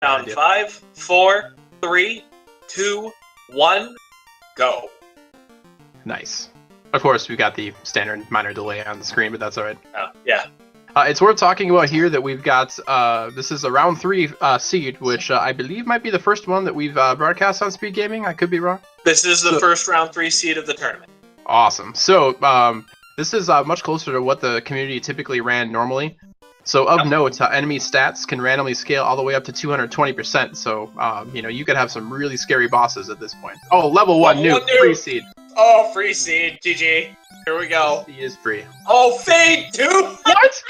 Down 5, 4, 3, 2, 1, go. Nice. Of course, we've got the standard minor delay on the screen, but that's all right. Oh, yeah. It's worth talking about here that we've got, this is a round 3 seed, which I believe might be the first one that we've broadcast on Speed Gaming. I could be wrong. This is the first round 3 seed of the tournament. Awesome. So, this is much closer to what the community typically ran normally. So, of note, enemy stats can randomly scale all the way up to 220%. So, you could have some really scary bosses at this point. Oh, level 1 nuke, free seed. Oh, free seed, GG. Here we go. He is free. Oh, Fade 2! What?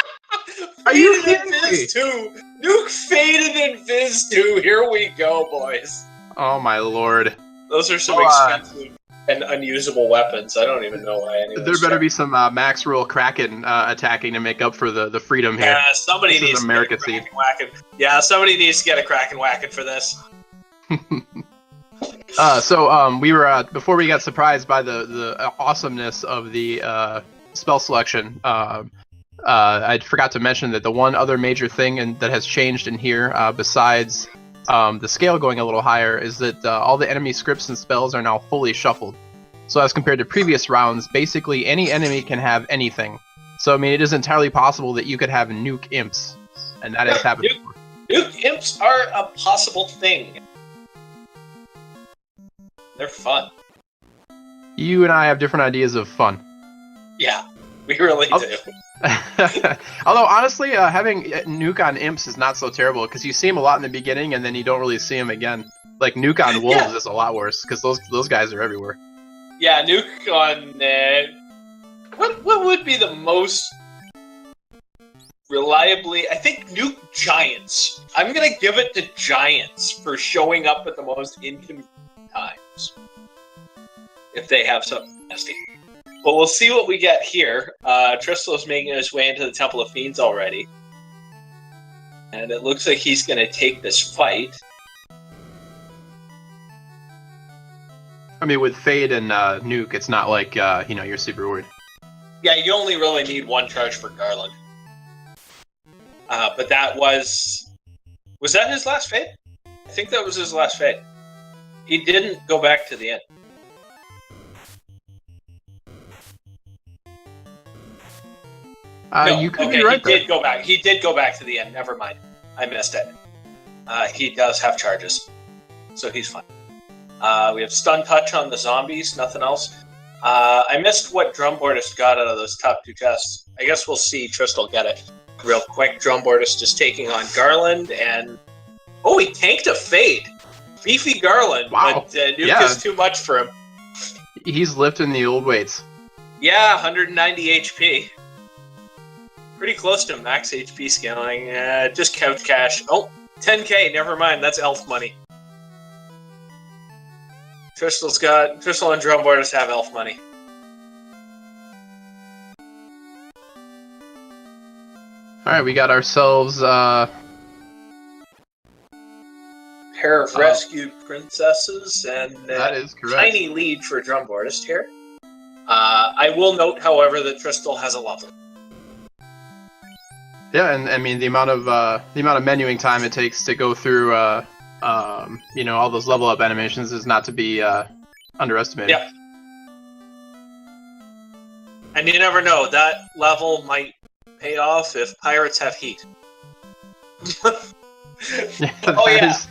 Are you kidding me? Viz 2! Nuke faded in Viz 2. Here we go, boys. Oh, my lord. Those are some expensive and unusable weapons. I don't even know why anyone. There better be some max roll Kraken attacking to make up for the freedom here. Yeah, somebody needs to get a Kraken whacking. Yeah, somebody needs to get a Kraken whacking for this. We were before we got surprised by the awesomeness of the spell selection. I forgot to mention that the one other major thing that has changed in here, besides the scale going a little higher, is that all the enemy scripts and spells are now fully shuffled. So as compared to previous rounds, basically any enemy can have anything. So I mean, it is entirely possible that you could have nuke imps, and that has happened before. Nuke imps are a possible thing. They're fun. You and I have different ideas of fun. Yeah, we really do. Although, honestly, having nuke on imps is not so terrible, because you see him a lot in the beginning, and then you don't really see him again. Like, nuke on wolves is a lot worse, because those guys are everywhere. Yeah, nuke on... what would be the most reliably... I think nuke giants. I'm gonna give it to giants for showing up at the most inconvenient times. If they have something nasty. But we'll see what we get here. Tristal's making his way into the Temple of Fiends already. And it looks like he's going to take this fight. I mean, with Fade and Nuke, it's not like, you're super worried. Yeah, you only really need one charge for Garland. But that was... Was that his last Fade? I think that was his last Fade. He didn't go back to the end. No, you could be right. He did go back. He did go back to the end. Never mind. I missed it. He does have charges, so he's fine. We have stun touch on the zombies. Nothing else. I missed what Drumboardist got out of those top 2 chests. I guess we'll see Tristal get it real quick. Drumboardist is taking on Garland, and he tanked a Fade. Beefy Garland, wow. But Nuke is too much for him. He's lifting the old weights. Yeah, 190 HP. Pretty close to max HP scaling. Just couch cash. Oh, 10k, never mind, that's elf money. Tristal and Drumboardist have elf money. Alright, we got ourselves pair of rescued princesses, and that is correct. Tiny lead for Drumboardist here. I will note, however, that Tristal has a lovely. Yeah, and I mean the amount of menuing time it takes to go through, all those level up animations is not to be underestimated. Yeah. And you never know, that level might pay off if pirates have heat.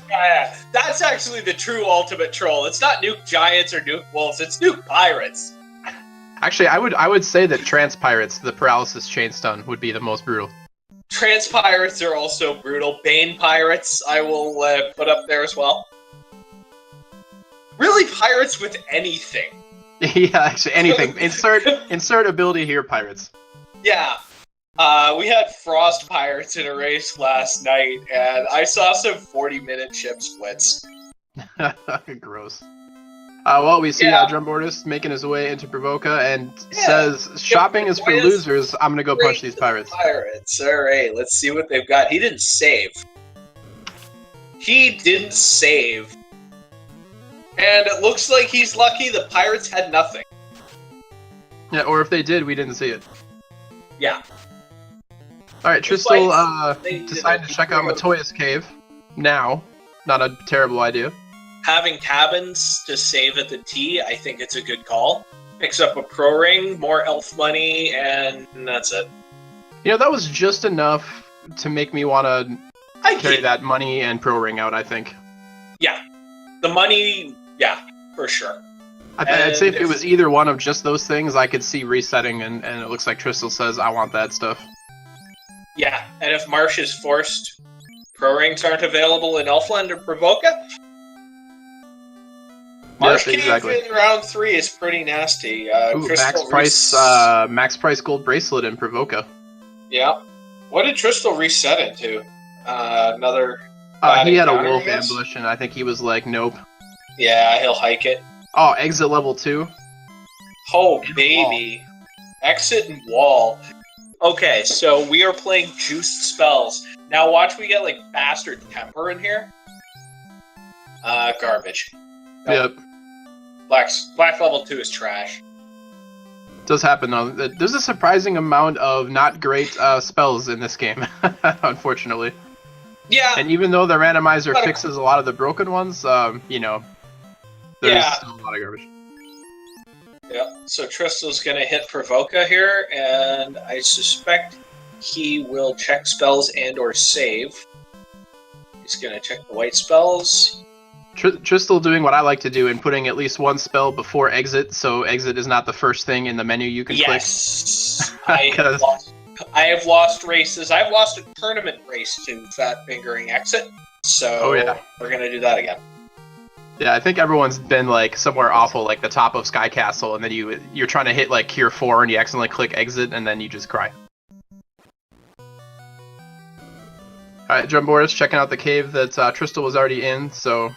Yeah. That's actually the true ultimate troll. It's not nuke giants or nuke wolves, it's nuke pirates. Actually, I would say that trance pirates, the paralysis chain stun, would be the most brutal. Trance pirates are also brutal. Bane pirates, I will put up there as well. Really, pirates with anything. Yeah, actually, anything. Insert ability here, pirates. Yeah. We had Frost Pirates in a race last night, and I saw some 40-minute ship splits. Gross. Well, we see Drumboardist making his way into Provoca and says, shopping is for losers, I'm going to go punch these pirates. Alright, let's see what they've got. He didn't save. And it looks like he's lucky the pirates had nothing. Yeah, or if they did, we didn't see it. Yeah. Alright, Tristal decided to check out Matoya's cave. now. Not a terrible idea. Having cabins to save at the T, I think it's a good call. Picks up a pro ring, more elf money, and that's it. You know, that was just enough to make me want to carry that money and pro ring out, I think. Yeah. The money, yeah, for sure. I'd say if it was either one of just those things, I could see resetting, and it looks like Tristal says, I want that stuff. Yeah, and if Marsh is forced, pro rings aren't available in Elfland or Provoca. Marsh Cave in round 3 is pretty nasty. Max price gold bracelet in Provoca. Yeah. What did Tristal reset into? Another. He had a wolf ambush, and I think he was like, nope. Yeah, he'll hike it. Oh, exit level 2. Oh, baby. Exit and wall. Okay, so we are playing juiced spells. Now watch we get like Bastard Temper in here. Garbage. Nope. Yep. Black level 2 is trash. Does happen though. There's a surprising amount of not great spells in this game, unfortunately. Yeah. And even though the randomizer fixes a lot of the broken ones, you know, there's still a lot of garbage. Yeah. So Tristal's gonna hit Provoca here, and I suspect he will check spells and or save. He's gonna check the white spells. Tristal doing what I like to do and putting at least one spell before exit, so exit is not the first thing in the menu you can click. Yes, I have lost races. I've lost a tournament race to Fat Fingering Exit, so we're gonna do that again. Yeah, I think everyone's been like somewhere awful, like the top of Sky Castle, and then you're trying to hit like Cure 4 and you accidentally click exit, and then you just cry. Alright, Drumboardist checking out the cave that Tristal was already in, so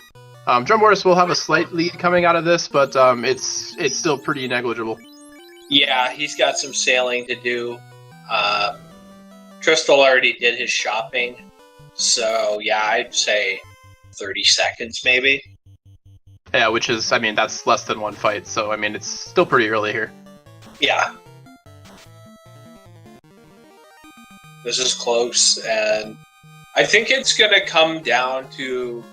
Drumboardist will have a slight lead coming out of this, but it's still pretty negligible. Yeah, he's got some sailing to do. Tristal already did his shopping, so yeah, I'd say 30 seconds maybe. Yeah, which is, I mean, that's less than one fight, so I mean, it's still pretty early here. Yeah. This is close, and I think it's going to come down to,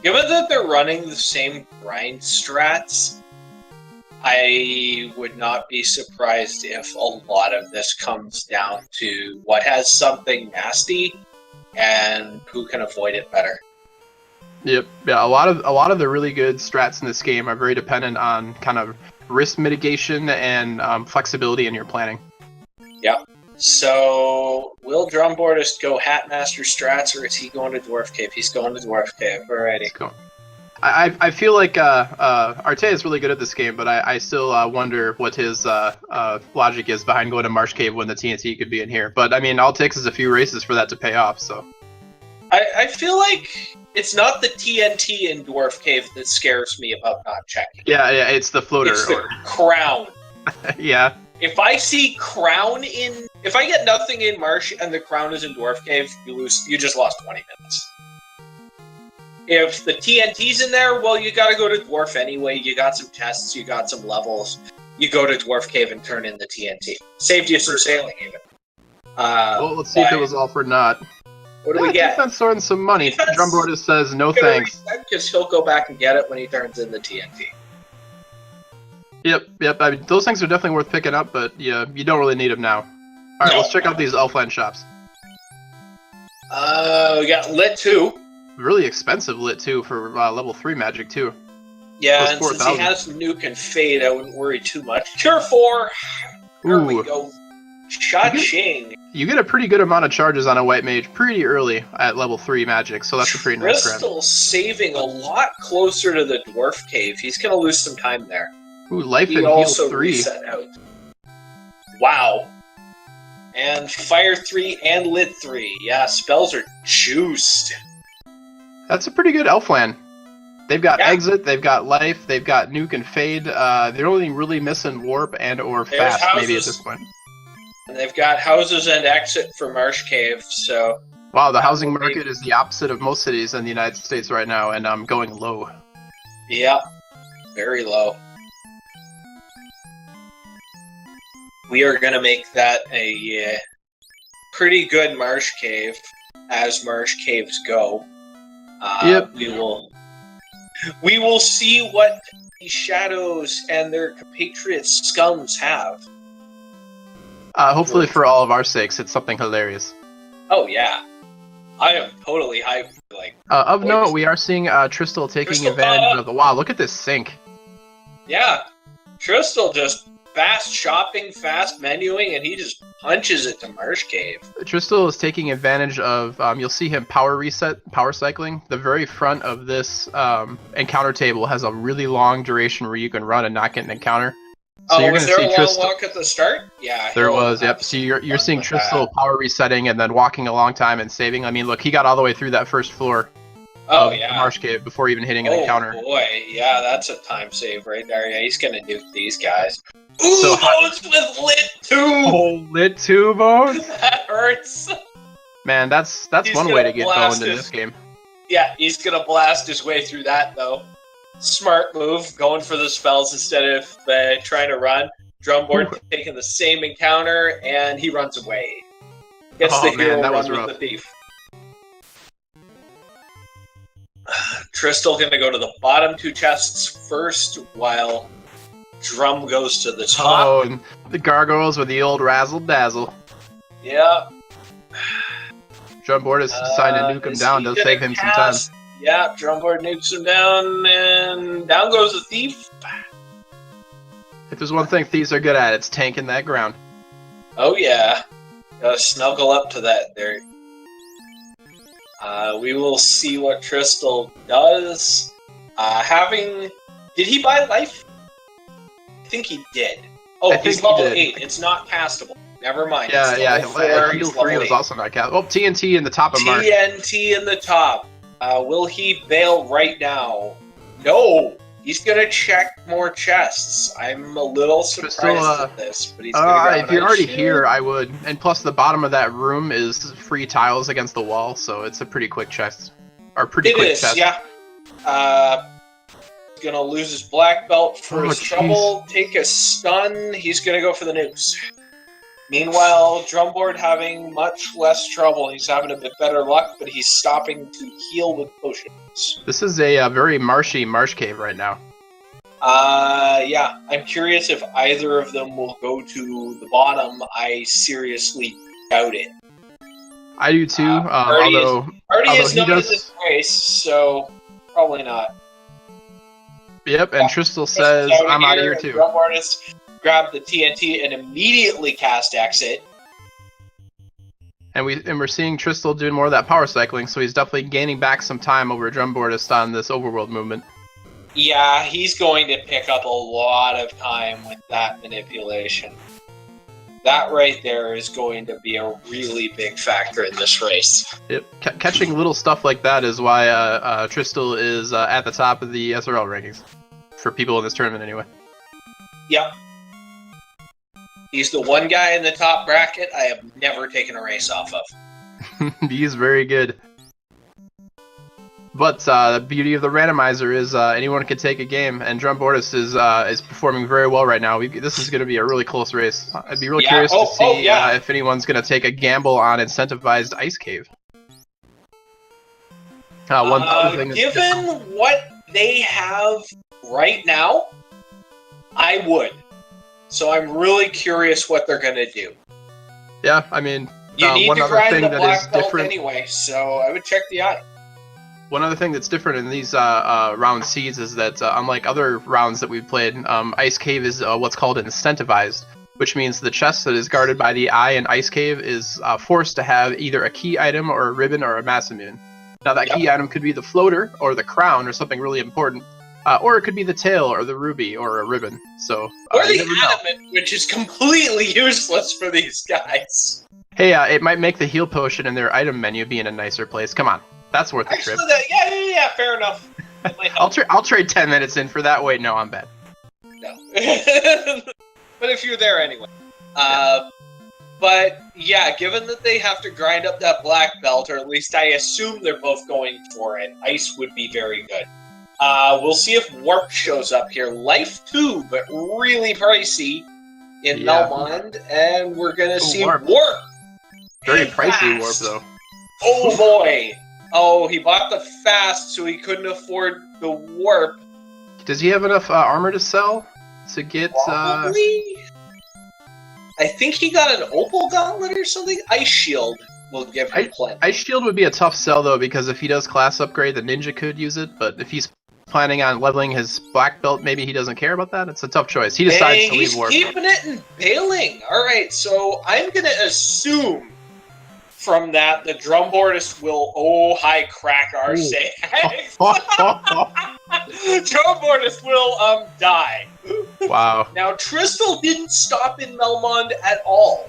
given that they're running the same grind strats, I would not be surprised if a lot of this comes down to what has something nasty and who can avoid it better. Yep, yeah, a lot of the really good strats in this game are very dependent on kind of risk mitigation and flexibility in your planning. Yeah. So, will Drumboardist go Hatmaster strats, or is he going to Dwarf Cave? He's going to Dwarf Cave. Alrighty. Cool. I feel like Arte is really good at this game, but I still wonder what his logic is behind going to Marsh Cave when the TNT could be in here. But I mean, all it takes is a few races for that to pay off. So I feel like it's not the TNT in Dwarf Cave that scares me about not checking. Yeah, it's the floater. It's the crown. Yeah. If I see crown if I get nothing in Marsh and the crown is in Dwarf Cave, you just lost 20 minutes. If the TNT's in there, well, you gotta go to Dwarf anyway. You got some tests, you got some levels. You go to Dwarf Cave and turn in the TNT. Saved you some sailing, even. Well, let's see if it was all for naught. What do we get? Defense sword and some money. Drumboardist says no thanks. Because he'll go back and get it when he turns in the TNT. Yep. I mean, those things are definitely worth picking up, but yeah, you don't really need them now. All right, let's check out these Elfland shops. We got Lit 2. Really expensive Lit 2 for level 3 magic, too. Yeah, and since he has Nuke and Fade, I wouldn't worry too much. Cure 4! There we go. Cha-ching! You get a pretty good amount of charges on a White Mage pretty early at level 3 magic, so that's a pretty nice grab. Crystal's saving a lot closer to the Dwarf Cave. He's going to lose some time there. Ooh, Life and Heal 3. Reset out. Wow. And Fire 3 and Lit 3. Yeah, spells are juiced. That's a pretty good Elfland. They've got Exit, they've got Life, they've got Nuke and Fade. They're only really missing Warp and or Fast, maybe at this point. And they've got Houses and Exit for Marsh Cave, so... Wow, the housing market is the opposite of most cities in the United States right now, and I'm going low. Yeah, very low. We are going to make that a pretty good Marsh Cave, as Marsh Caves go. Yep. We will see what the Shadows and their compatriots scums have. Hopefully for all of our sakes, it's something hilarious. Oh yeah, I am totally hyped. Like of note, we are seeing Tristal taking advantage of the. Wow, look at this sync. Yeah, Tristal just fast shopping, fast menuing, and he just punches it to Marsh Cave. Tristal is taking advantage of. You'll see him power cycling. The very front of this encounter table has a really long duration where you can run and not get an encounter. So you're was there see a long walk at the start? Yeah, there was. Yep. So you're seeing Tristal power resetting and then walking a long time and saving. I mean, look, he got all the way through that first floor. Oh yeah, Marsh Cave before even hitting an encounter. Oh boy, yeah, that's a time save right there. Yeah, he's gonna nuke these guys. Ooh, Bones with lit 2! Oh, lit 2, Bones? That hurts. Man, that's one way to get boned in this game. Yeah, he's gonna blast his way through that though. Smart move, going for the spells instead of trying to run. Drumboard taking the same encounter, and he runs away. Gets the hero run with the thief. Tristal gonna go to the bottom 2 chests first, while Drum goes to the top. Oh, and the gargoyles with the old razzle dazzle. Yeah. Drumboardist decided to nuke him down to save him some time. Yeah, Drumboard nukes him down, and down goes the thief. If there's one thing thieves are good at, it's tanking that ground. Oh yeah. Gotta snuggle up to that dirt. We will see what Tristal does. Did he buy life? I think he did. Oh, he's level 8. It's not castable. Never mind. Yeah. Heal 3 was also not castable. Oh, TNT in the top of Marsh. TNT in the top. Will he bail right now? No. He's gonna check more chests. I'm a little surprised at this, but he's gonna if you're already here, I would. And plus, the bottom of that room is free tiles against the wall, so it's a pretty quick chest. Or pretty quick chest. Yeah. Gonna lose his black belt for his trouble. Take a stun. He's gonna go for the nukes. Meanwhile, Drumboard having much less trouble. He's having a bit better luck, but he's stopping to heal with potions. This is a very marshy Marsh Cave right now. Yeah. I'm curious if either of them will go to the bottom. I seriously doubt it. I do too. Artie is not in this race, so probably not. Yep, and Tristal says, I'm out of here too. Drumboardist grab the TNT and immediately cast Exit. And we're seeing Tristal doing more of that power cycling, so he's definitely gaining back some time over Drumboardist on this overworld movement. Yeah, he's going to pick up a lot of time with that manipulation. That right there is going to be a really big factor in this race. Yep. Catching little stuff like that is why Tristal is at the top of the SRL rankings. For people in this tournament, anyway. Yep. He's the one guy in the top bracket I have never taken a race off of. He's very good. But the beauty of the randomizer is anyone can take a game, and Drumboardist is performing very well right now. This is going to be a really close race. I'd be really curious to see if anyone's going to take a gamble on incentivized Ice Cave. One other thing given what they have right now, I would. So I'm really curious what they're going to do. Yeah, I mean, you need one to other grind thing the that black is belt different anyway, so I would check the eye. One other thing that's different in these round seeds is that unlike other rounds that we've played, Ice Cave is what's called incentivized, which means the chest that is guarded by the eye in Ice Cave is forced to have either a key item or a ribbon or a Masamune. Now that key item could be the floater or the crown or something really important, or it could be the tail or the ruby or a ribbon. So or the adamant, which is completely useless for these guys. Hey, it might make the heal potion in their item menu be in a nicer place. Come on. That's worth the trip. Yeah, fair enough. I'll trade 10 minutes in for that. Wait, no, I'm bad. No. But if you're there anyway. But yeah, given that they have to grind up that black belt, or at least I assume they're both going for it, Ice would be very good. We'll see if Warp shows up here. Life 2, but really pricey in Melmond, and we're gonna see Warp. Very pricey Warp, though. Oh boy! Oh, he bought the fast, so he couldn't afford the warp. Does he have enough armor to sell to get? Probably. I think he got an opal gauntlet or something. Ice shield will give him plenty. Ice shield would be a tough sell though, because if he does class upgrade, the ninja could use it. But if he's planning on leveling his black belt, maybe he doesn't care about that. It's a tough choice. He decides to leave warp. He's keeping it and bailing. All right, so I'm gonna assume from that the Drumboardist will crack our say. Drumboardist will die. Wow. Now Tristal didn't stop in Melmond at all.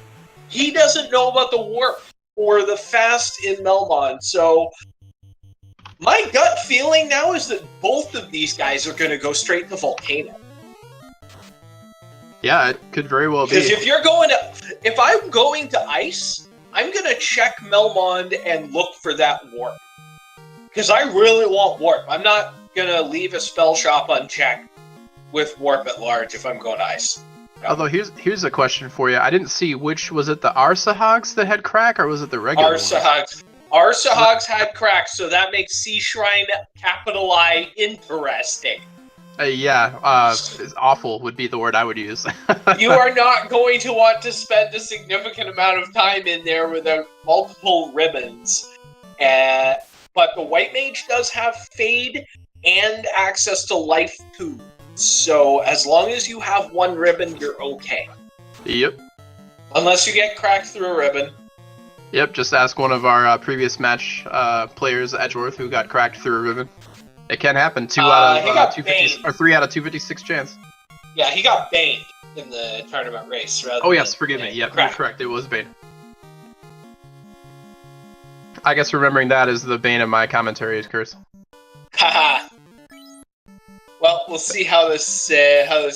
He doesn't know about the warp or the fast in Melmond, so my gut feeling now is that both of these guys are going to go straight to Volcano. Yeah, it could very well be. Because if I'm going to Ice, I'm going to check Melmond and look for that warp. Because I really want warp. I'm not going to leave a spell shop unchecked with warp at large if I'm going to Ice. No. Although here's a question for you. I didn't see which was it, the Arsahogs that had crack, or was it the regular Arsahogs. Arsahogs had crack, so that makes Sea Shrine capital I interesting. Awful would be the word I would use. You are not going to want to spend a significant amount of time in there without multiple ribbons. But the White Mage does have Fade and access to Life 2. So as long as you have one ribbon, you're okay. Yep. Unless you get cracked through a ribbon. Yep, just ask one of our previous match players, Edgeworth, who got cracked through a ribbon. It can happen. 3 out of 256 chance. Yeah, he got baned in the tournament race. Oh yes, forgive me. Yep, you're correct. It was Bane. I guess remembering that is the bane of my commentary is curse. Haha. Well, we'll see how this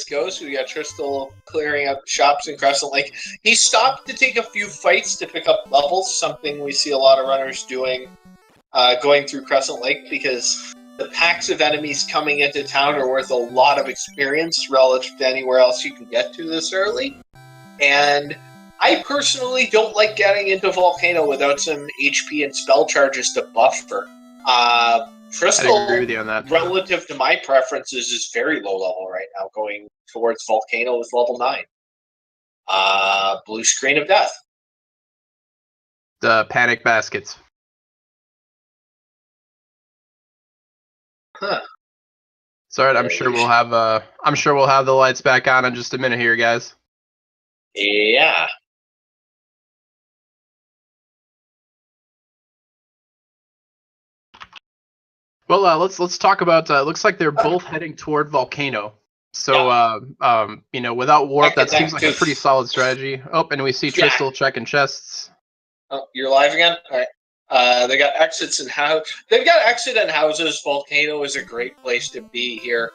goes. We got Tristal clearing up shops in Crescent Lake. He stopped to take a few fights to pick up levels, something we see a lot of runners doing, going through Crescent Lake, because the packs of enemies coming into town are worth a lot of experience relative to anywhere else you can get to this early. And I personally don't like getting into Volcano without some HP and spell charges to buffer. Tristal, I agree with you on that. Relative to my preferences, is very low level right now, going towards Volcano with level 9. Blue Screen of Death. The panic baskets. Huh. It's alright, I'm sure we'll have the lights back on in just a minute here, guys. Yeah. Well, let's talk about. Looks like they're both heading toward Volcano. So, yeah. Without warp, that seems like a pretty solid strategy. Oh, and we see Tristal checking chests. Oh, you're live again. All right. They got exits and they've got exit and houses. Volcano is a great place to be here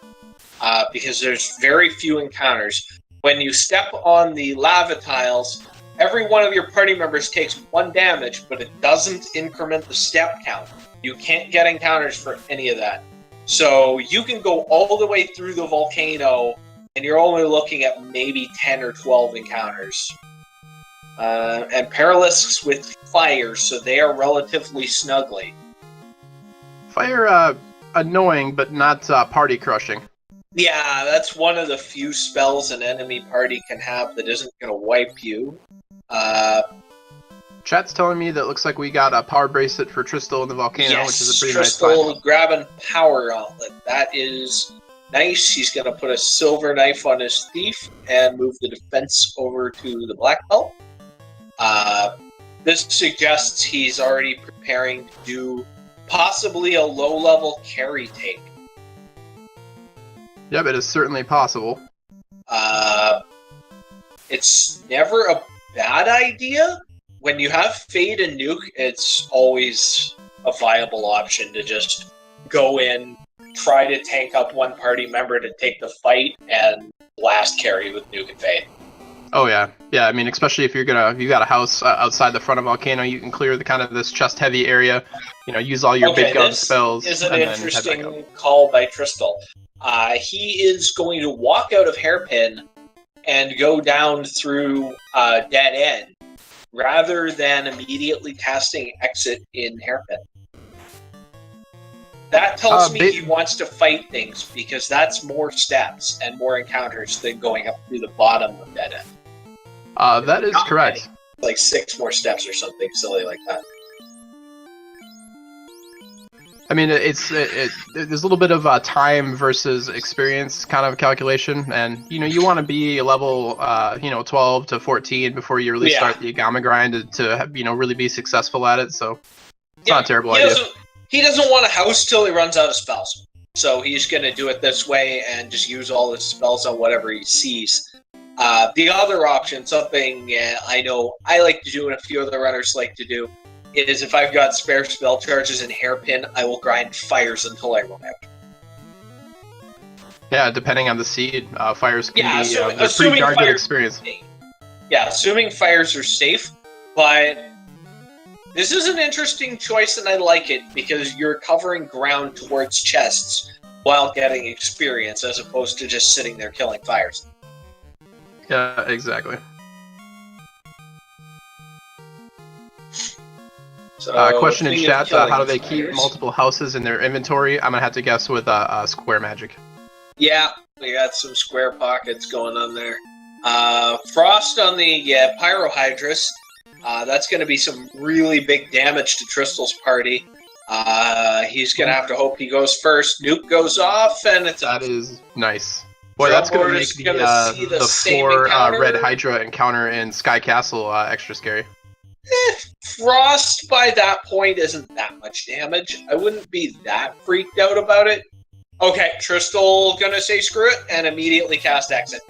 because there's very few encounters. When you step on the lava tiles, every one of your party members takes 1 damage, but it doesn't increment the step count. You can't get encounters for any of that. So you can go all the way through the Volcano, and you're only looking at maybe 10 or 12 encounters. And Paralisks with fire, so they are relatively snuggly. Fire, annoying, but not party crushing. Yeah, that's one of the few spells an enemy party can have that isn't going to wipe you. Chat's telling me that looks like we got a power bracelet for Tristal in the Volcano, yes, which is a pretty Tristal nice find. grabbing power gauntlet. That is nice. He's going to put a silver knife on his thief and move the defense over to the black belt. This suggests he's already preparing to do possibly a low-level carry take. Yep, it is certainly possible. It's never a bad idea. When you have Fade and Nuke, it's always a viable option to just go in, try to tank up one party member to take the fight, and blast carry with Nuke and Fade. Oh yeah, yeah. I mean, especially if you got a house outside the front of Volcano, you can clear the kind of this chest heavy area. Use all your big gun spells. This is an interesting call by Tristal. He is going to walk out of Hairpin and go down through Dead End, rather than immediately casting Exit in Hairpin. That tells me he wants to fight things, because that's more steps and more encounters than going up through the bottom of that end. That is correct. Like 6 more steps or something silly like that. I mean, there's a little bit of time versus experience kind of calculation, and you want to be a level 12 to 14 before you really start the Agama grind to really be successful at it. So it's not a terrible idea. He doesn't want a house till he runs out of spells, so he's going to do it this way and just use all his spells on whatever he sees. The other option, something I know I like to do and a few other runners like to do, is if I've got spare spell charges and hairpin, I will grind fires until I run out. Yeah, depending on the seed, fires can be a pretty darn good experience. Yeah, assuming fires are safe, but this is an interesting choice and I like it because you're covering ground towards chests while getting experience as opposed to just sitting there killing fires. Yeah, exactly. So, question in chat, how do they keep multiple houses in their inventory? I'm going to have to guess with square magic. Yeah, we got some square pockets going on there. Frost on the Pyrohydrus. That's going to be some really big damage to Tristal's party. He's going to have to hope he goes first. Nuke goes off, and that is nice. Boy, that's going to make the 4 Red Hydra encounter in Sky Castle extra scary. Frost by that point isn't that much damage. I wouldn't be that freaked out about it. Okay, Tristal gonna say screw it and immediately cast Exit.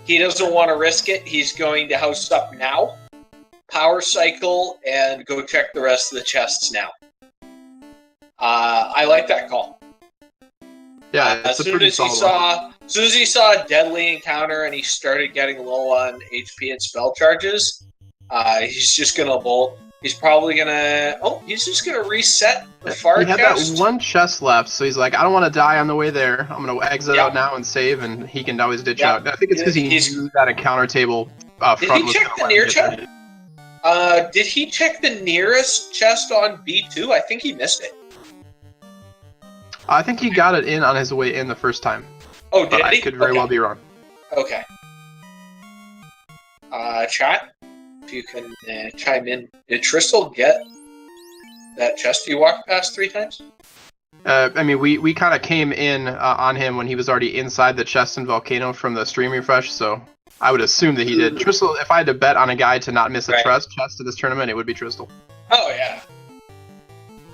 He doesn't want to risk it. He's going to house up now, power cycle, and go check the rest of the chests now. I like that call. Yeah, as soon as he saw a deadly encounter and he started getting low on HP and spell charges, he's just gonna bolt. He's probably gonna. Oh, he's just gonna reset the far chest. He had that one chest left, so he's like, I don't want to die on the way there. I'm gonna exit out now and save, and he can always ditch out. I think it's because he knew that encounter table front was. Did he check the near chest? Did he check the nearest chest on B2? I think he missed it. I think he got it in on his way in the first time. Oh, did he? I could very well be wrong. Okay. Chat, if you can chime in. Did Tristal get that chest you walked past 3 times? I mean, we kind of came in on him when he was already inside the chest in Volcano from the stream refresh, so I would assume that he did. Tristal, if I had to bet on a guy to not miss a chest in this tournament, it would be Tristal. Oh, yeah.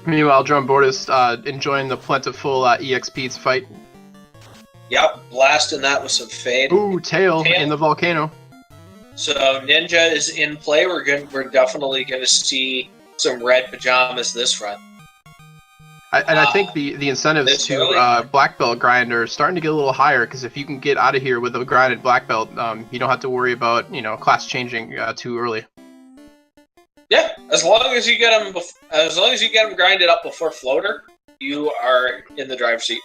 Meanwhile, Drumboardist enjoying the plentiful EXP's fight. Yep, blasting that with some Fade. Ooh, tail in the Volcano. So Ninja is in play. We're definitely going to see some red pajamas this run. I think the incentives to black belt grind are starting to get a little higher because if you can get out of here with a grinded black belt, you don't have to worry about class changing too early. Yeah, as long as you get them grinded up before floater, you are in the driver's seat.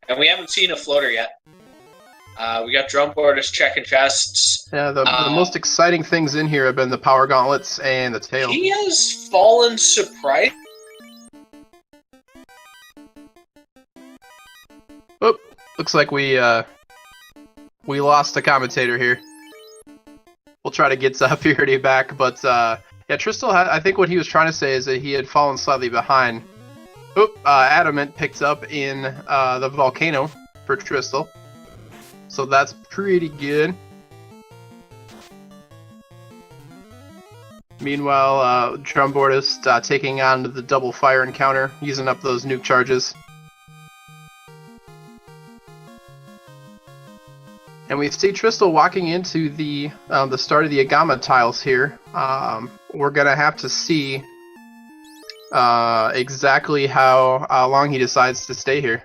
And we haven't seen a floater yet. We got Drumboardist checking chests. Yeah, the most exciting things in here have been the power gauntlets and the tail. He has fallen surprise. Oh, looks like we lost the commentator here. We'll try to get Purity back, but yeah, Tristal. I think what he was trying to say is that he had fallen slightly behind. Oop, Adamant picked up in the Volcano for Tristal. So that's pretty good. Meanwhile, Drumboardist taking on the double fire encounter, using up those nuke charges. And we see Tristal walking into the start of the Agama tiles here. We're gonna have to see exactly how long he decides to stay here.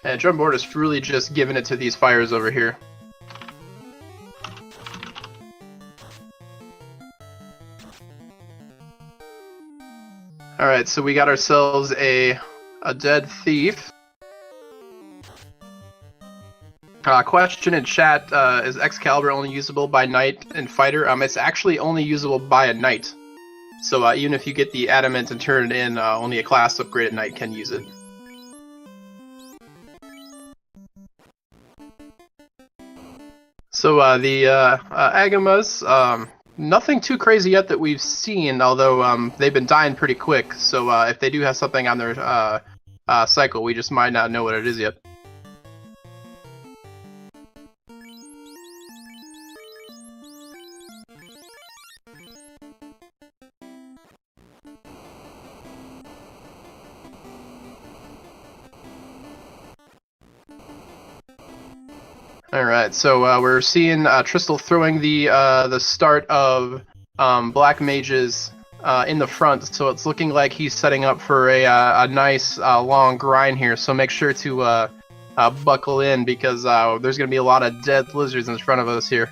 And Drumboardist really just giving it to these fires over here. Alright, so we got ourselves a dead thief. Question in chat, is Excalibur only usable by knight and fighter? It's actually only usable by a knight. So even if you get the adamant and turn it in, only a class upgraded knight can use it. So the Agamas, nothing too crazy yet that we've seen, although they've been dying pretty quick. So if they do have something on their cycle, we just might not know what it is yet. Alright, so we're seeing Tristal throwing the start of Black Mages in the front, so it's looking like he's setting up for a nice long grind here, so make sure to buckle in, because there's going to be a lot of dead lizards in front of us here.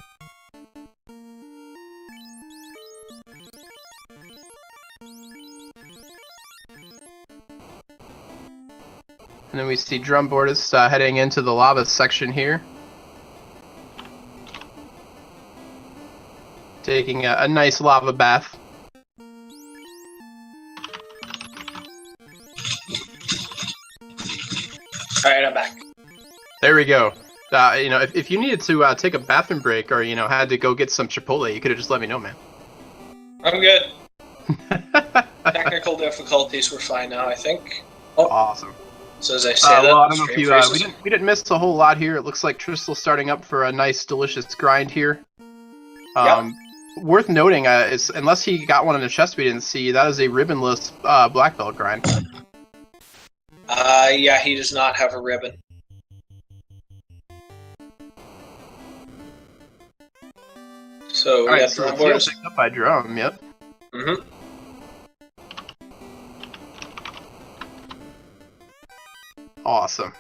And then we see Drumboardist heading into the lava section here. Taking a nice lava bath. Alright, I'm back. There we go. If you needed to take a bathroom break, or had to go get some Chipotle, you could have just let me know, man. I'm good. Technical difficulties were fine now, I think. Oh. Awesome. So as I say that, well, I don't know if you we didn't miss a whole lot here. It looks like Tristal starting up for a nice, delicious grind here. Yep. Worth noting is, unless he got one in the chest we didn't see, that is a ribbonless black belt grind. Yeah, he does not have a ribbon. So we got Drumboardist picked up by Drum. Yep. Mhm. Awesome.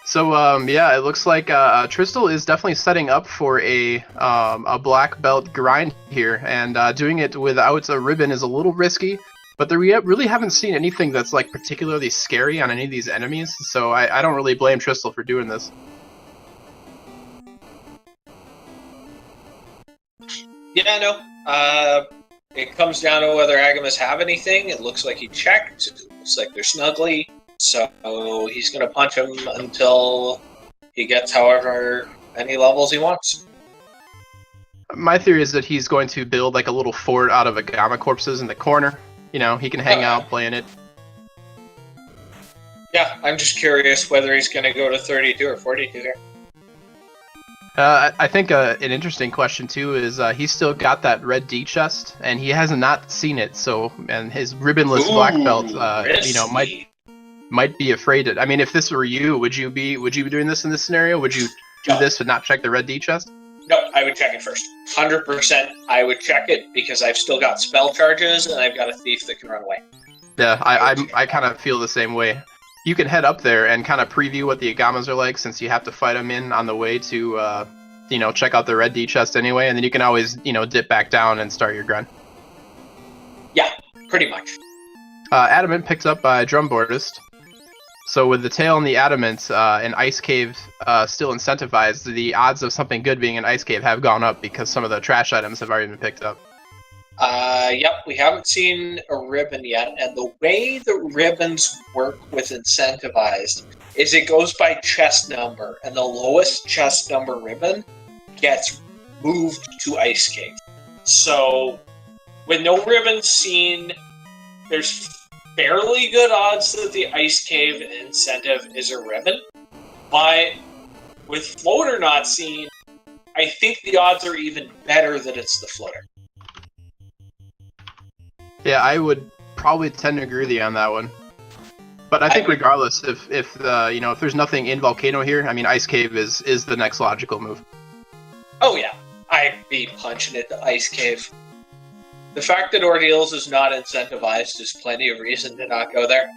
So yeah, it looks like Tristal is definitely setting up for a black belt grind here, and doing it without a ribbon is a little risky. But we really haven't seen anything that's like particularly scary on any of these enemies, so I don't really blame Tristal for doing this. Yeah, no. It comes down to whether Agamas have anything. It looks like he checked. It looks like they're snuggly. So he's going to punch him until he gets however many levels he wants. My theory is that he's going to build like a little fort out of Agama corpses in the corner. He can hang out playing it. Yeah, I'm just curious whether he's going to go to 32 or 42 here. I think an interesting question too is he's still got that red D chest, and he has not seen it. So, and his ribbonless black belt, might be afraid of. I mean, if this were you, would you be doing this in this scenario? Would you do this and not check the red D chest? No, I would check it first. 100%, I would check it because I've still got spell charges and I've got a thief that can run away. Yeah, I kind of feel the same way. You can head up there and kind of preview what the Agamas are like, since you have to fight them in on the way to, check out the red D chest anyway, and then you can always, dip back down and start your grind. Yeah, pretty much. Adamant picked up by Drumboardist. So with the tail and the adamant and Ice Cave still incentivized, the odds of something good being an Ice Cave have gone up because some of the trash items have already been picked up. Yep, we haven't seen a ribbon yet, and the way the ribbons work with incentivized is it goes by chest number, and the lowest chest number ribbon gets moved to Ice Cave. So, with no ribbons seen, there's fairly good odds that the Ice Cave incentive is a ribbon, but with floater not seen, I think the odds are even better that it's the floater. Yeah, I would probably tend to agree with you on that one. But I think regardless, if there's nothing in Volcano here, I mean, Ice Cave is the next logical move. Oh yeah, I'd be punching it to Ice Cave. The fact that Ordeals is not incentivized is plenty of reason to not go there.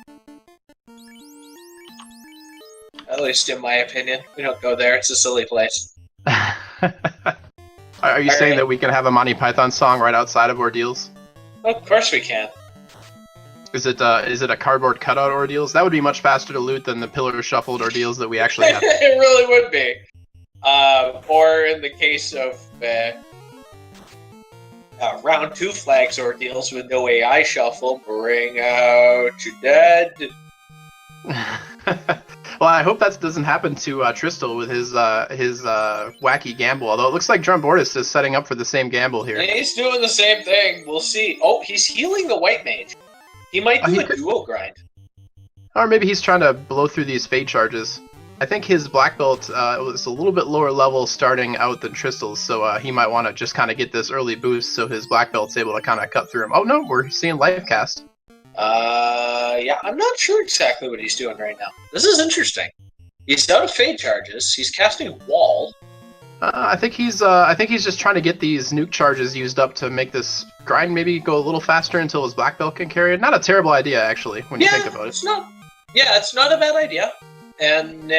At least in my opinion. We don't go there, it's a silly place. Are you saying that we can have a Monty Python song right outside of Ordeals? Of course we can. Is it a cardboard cutout Ordeals? That would be much faster to loot than the pillar shuffled Ordeals that we actually have. It really would be. Or in the case of round 2 flags Ordeals with no AI shuffle, bring out your dead. Well, I hope that doesn't happen to Tristal with his wacky gamble. Although it looks like Drumboardist is setting up for the same gamble here. He's doing the same thing. We'll see. Oh, he's healing the white mage. He might do a duo grind. Or maybe he's trying to blow through these fade charges. I think his black belt was a little bit lower level starting out than Tristal's, so he might want to just kind of get this early boost so his black belt's able to kind of cut through him. Oh no, we're seeing life cast. Yeah, I'm not sure exactly what he's doing right now. This is interesting. He's out of fade charges. He's casting wall. I think he's just trying to get these nuke charges used up to make this grind maybe go a little faster until his black belt can carry it. Not a terrible idea actually when you think about it. It's not. Yeah, it's not a bad idea. And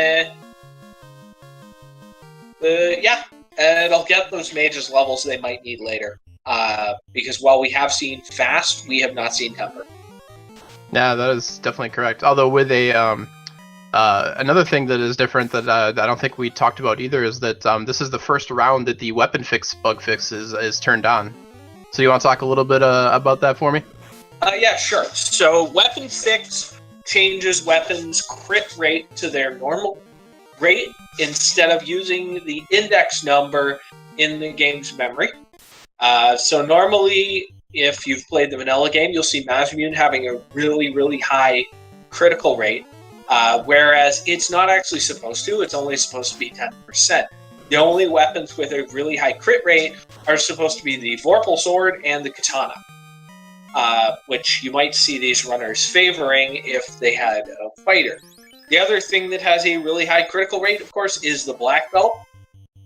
it'll get those mages levels they might need later. Because while we have seen fast, we have not seen temper. Yeah, that is definitely correct. Although with a another thing that is different that I don't think we talked about either is that this is the first round that the weapon fix bug fix is turned on. So you want to talk a little bit about that for me? Yeah, sure. So weapon fix changes weapons crit rate to their normal rate instead of using the index number in the game's memory. So normally, if you've played the vanilla game, you'll see Mazmune having a really, really high critical rate, whereas it's not actually supposed to. It's only supposed to be 10%. The only weapons with a really high crit rate are supposed to be the Vorpal Sword and the Katana, which you might see these runners favoring if they had a fighter. The other thing that has a really high critical rate, of course, is the Black Belt.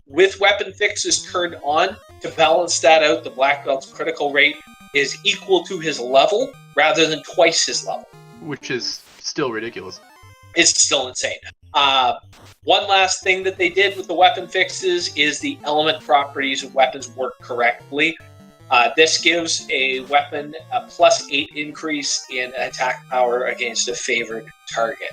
With weapon fixes turned on, to balance that out, the Black Belt's critical rate is equal to his level rather than twice his level. Which is still ridiculous. It's still insane. One last thing that they did with the weapon fixes is the element properties of weapons work correctly. This gives a weapon a +8 increase in attack power against a favored target.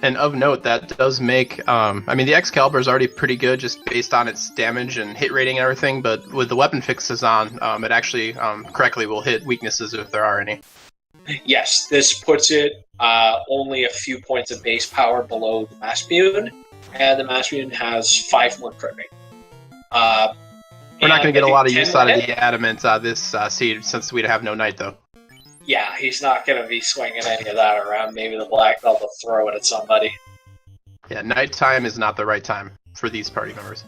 And of note, that does make, I mean, the Excalibur is already pretty good just based on its damage and hit rating and everything, but with the weapon fixes on, it actually correctly will hit weaknesses if there are any. Yes, this puts it only a few points of base power below the Mazmune, and the Mazmune has 5 more crit rate. We're not going to get a lot of use out of the adamant this seed since we have no knight, though. Yeah, he's not going to be swinging any of that around. Maybe the black belt will throw it at somebody. Yeah, nighttime is not the right time for these party members.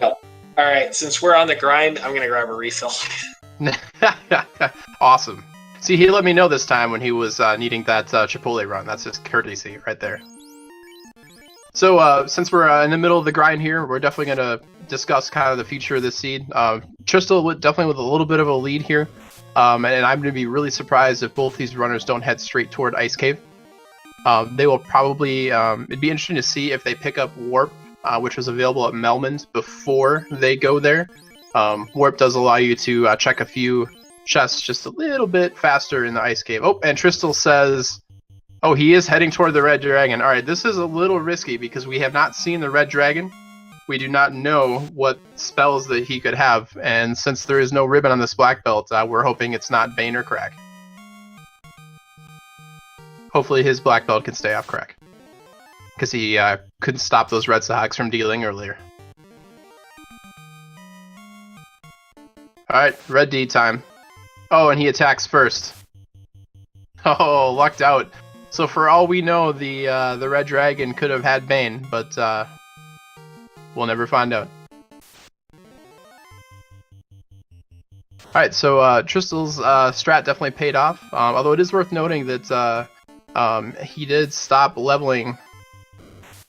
No. All right, since we're on the grind, I'm going to grab a refill. Awesome. See, he let me know this time when he was needing that Chipotle run. That's his courtesy right there. So, since we're in the middle of the grind here, we're definitely going to discuss kind of the future of this seed. Tristal definitely with a little bit of a lead here. And I'm going to be really surprised if both these runners don't head straight toward Ice Cave. They will probably... it'd be interesting to see if they pick up Warp, which was available at Melmond before they go there. Warp does allow you to check a few chests just a little bit faster in the Ice Cave. Oh, and Tristal says... Oh, he is heading toward the Red Dragon. Alright, this is a little risky because we have not seen the Red Dragon. We do not know what spells that he could have, and since there is no ribbon on this black belt, we're hoping it's not Bane or Crack. Hopefully his black belt can stay off Crack, because he couldn't stop those Red Seahawks from dealing earlier. Alright, Red D time. Oh, and he attacks first. Oh, lucked out. So for all we know, the Red Dragon could have had Bane, but we'll never find out. Alright, so Tristal's strat definitely paid off, although it is worth noting that he did stop leveling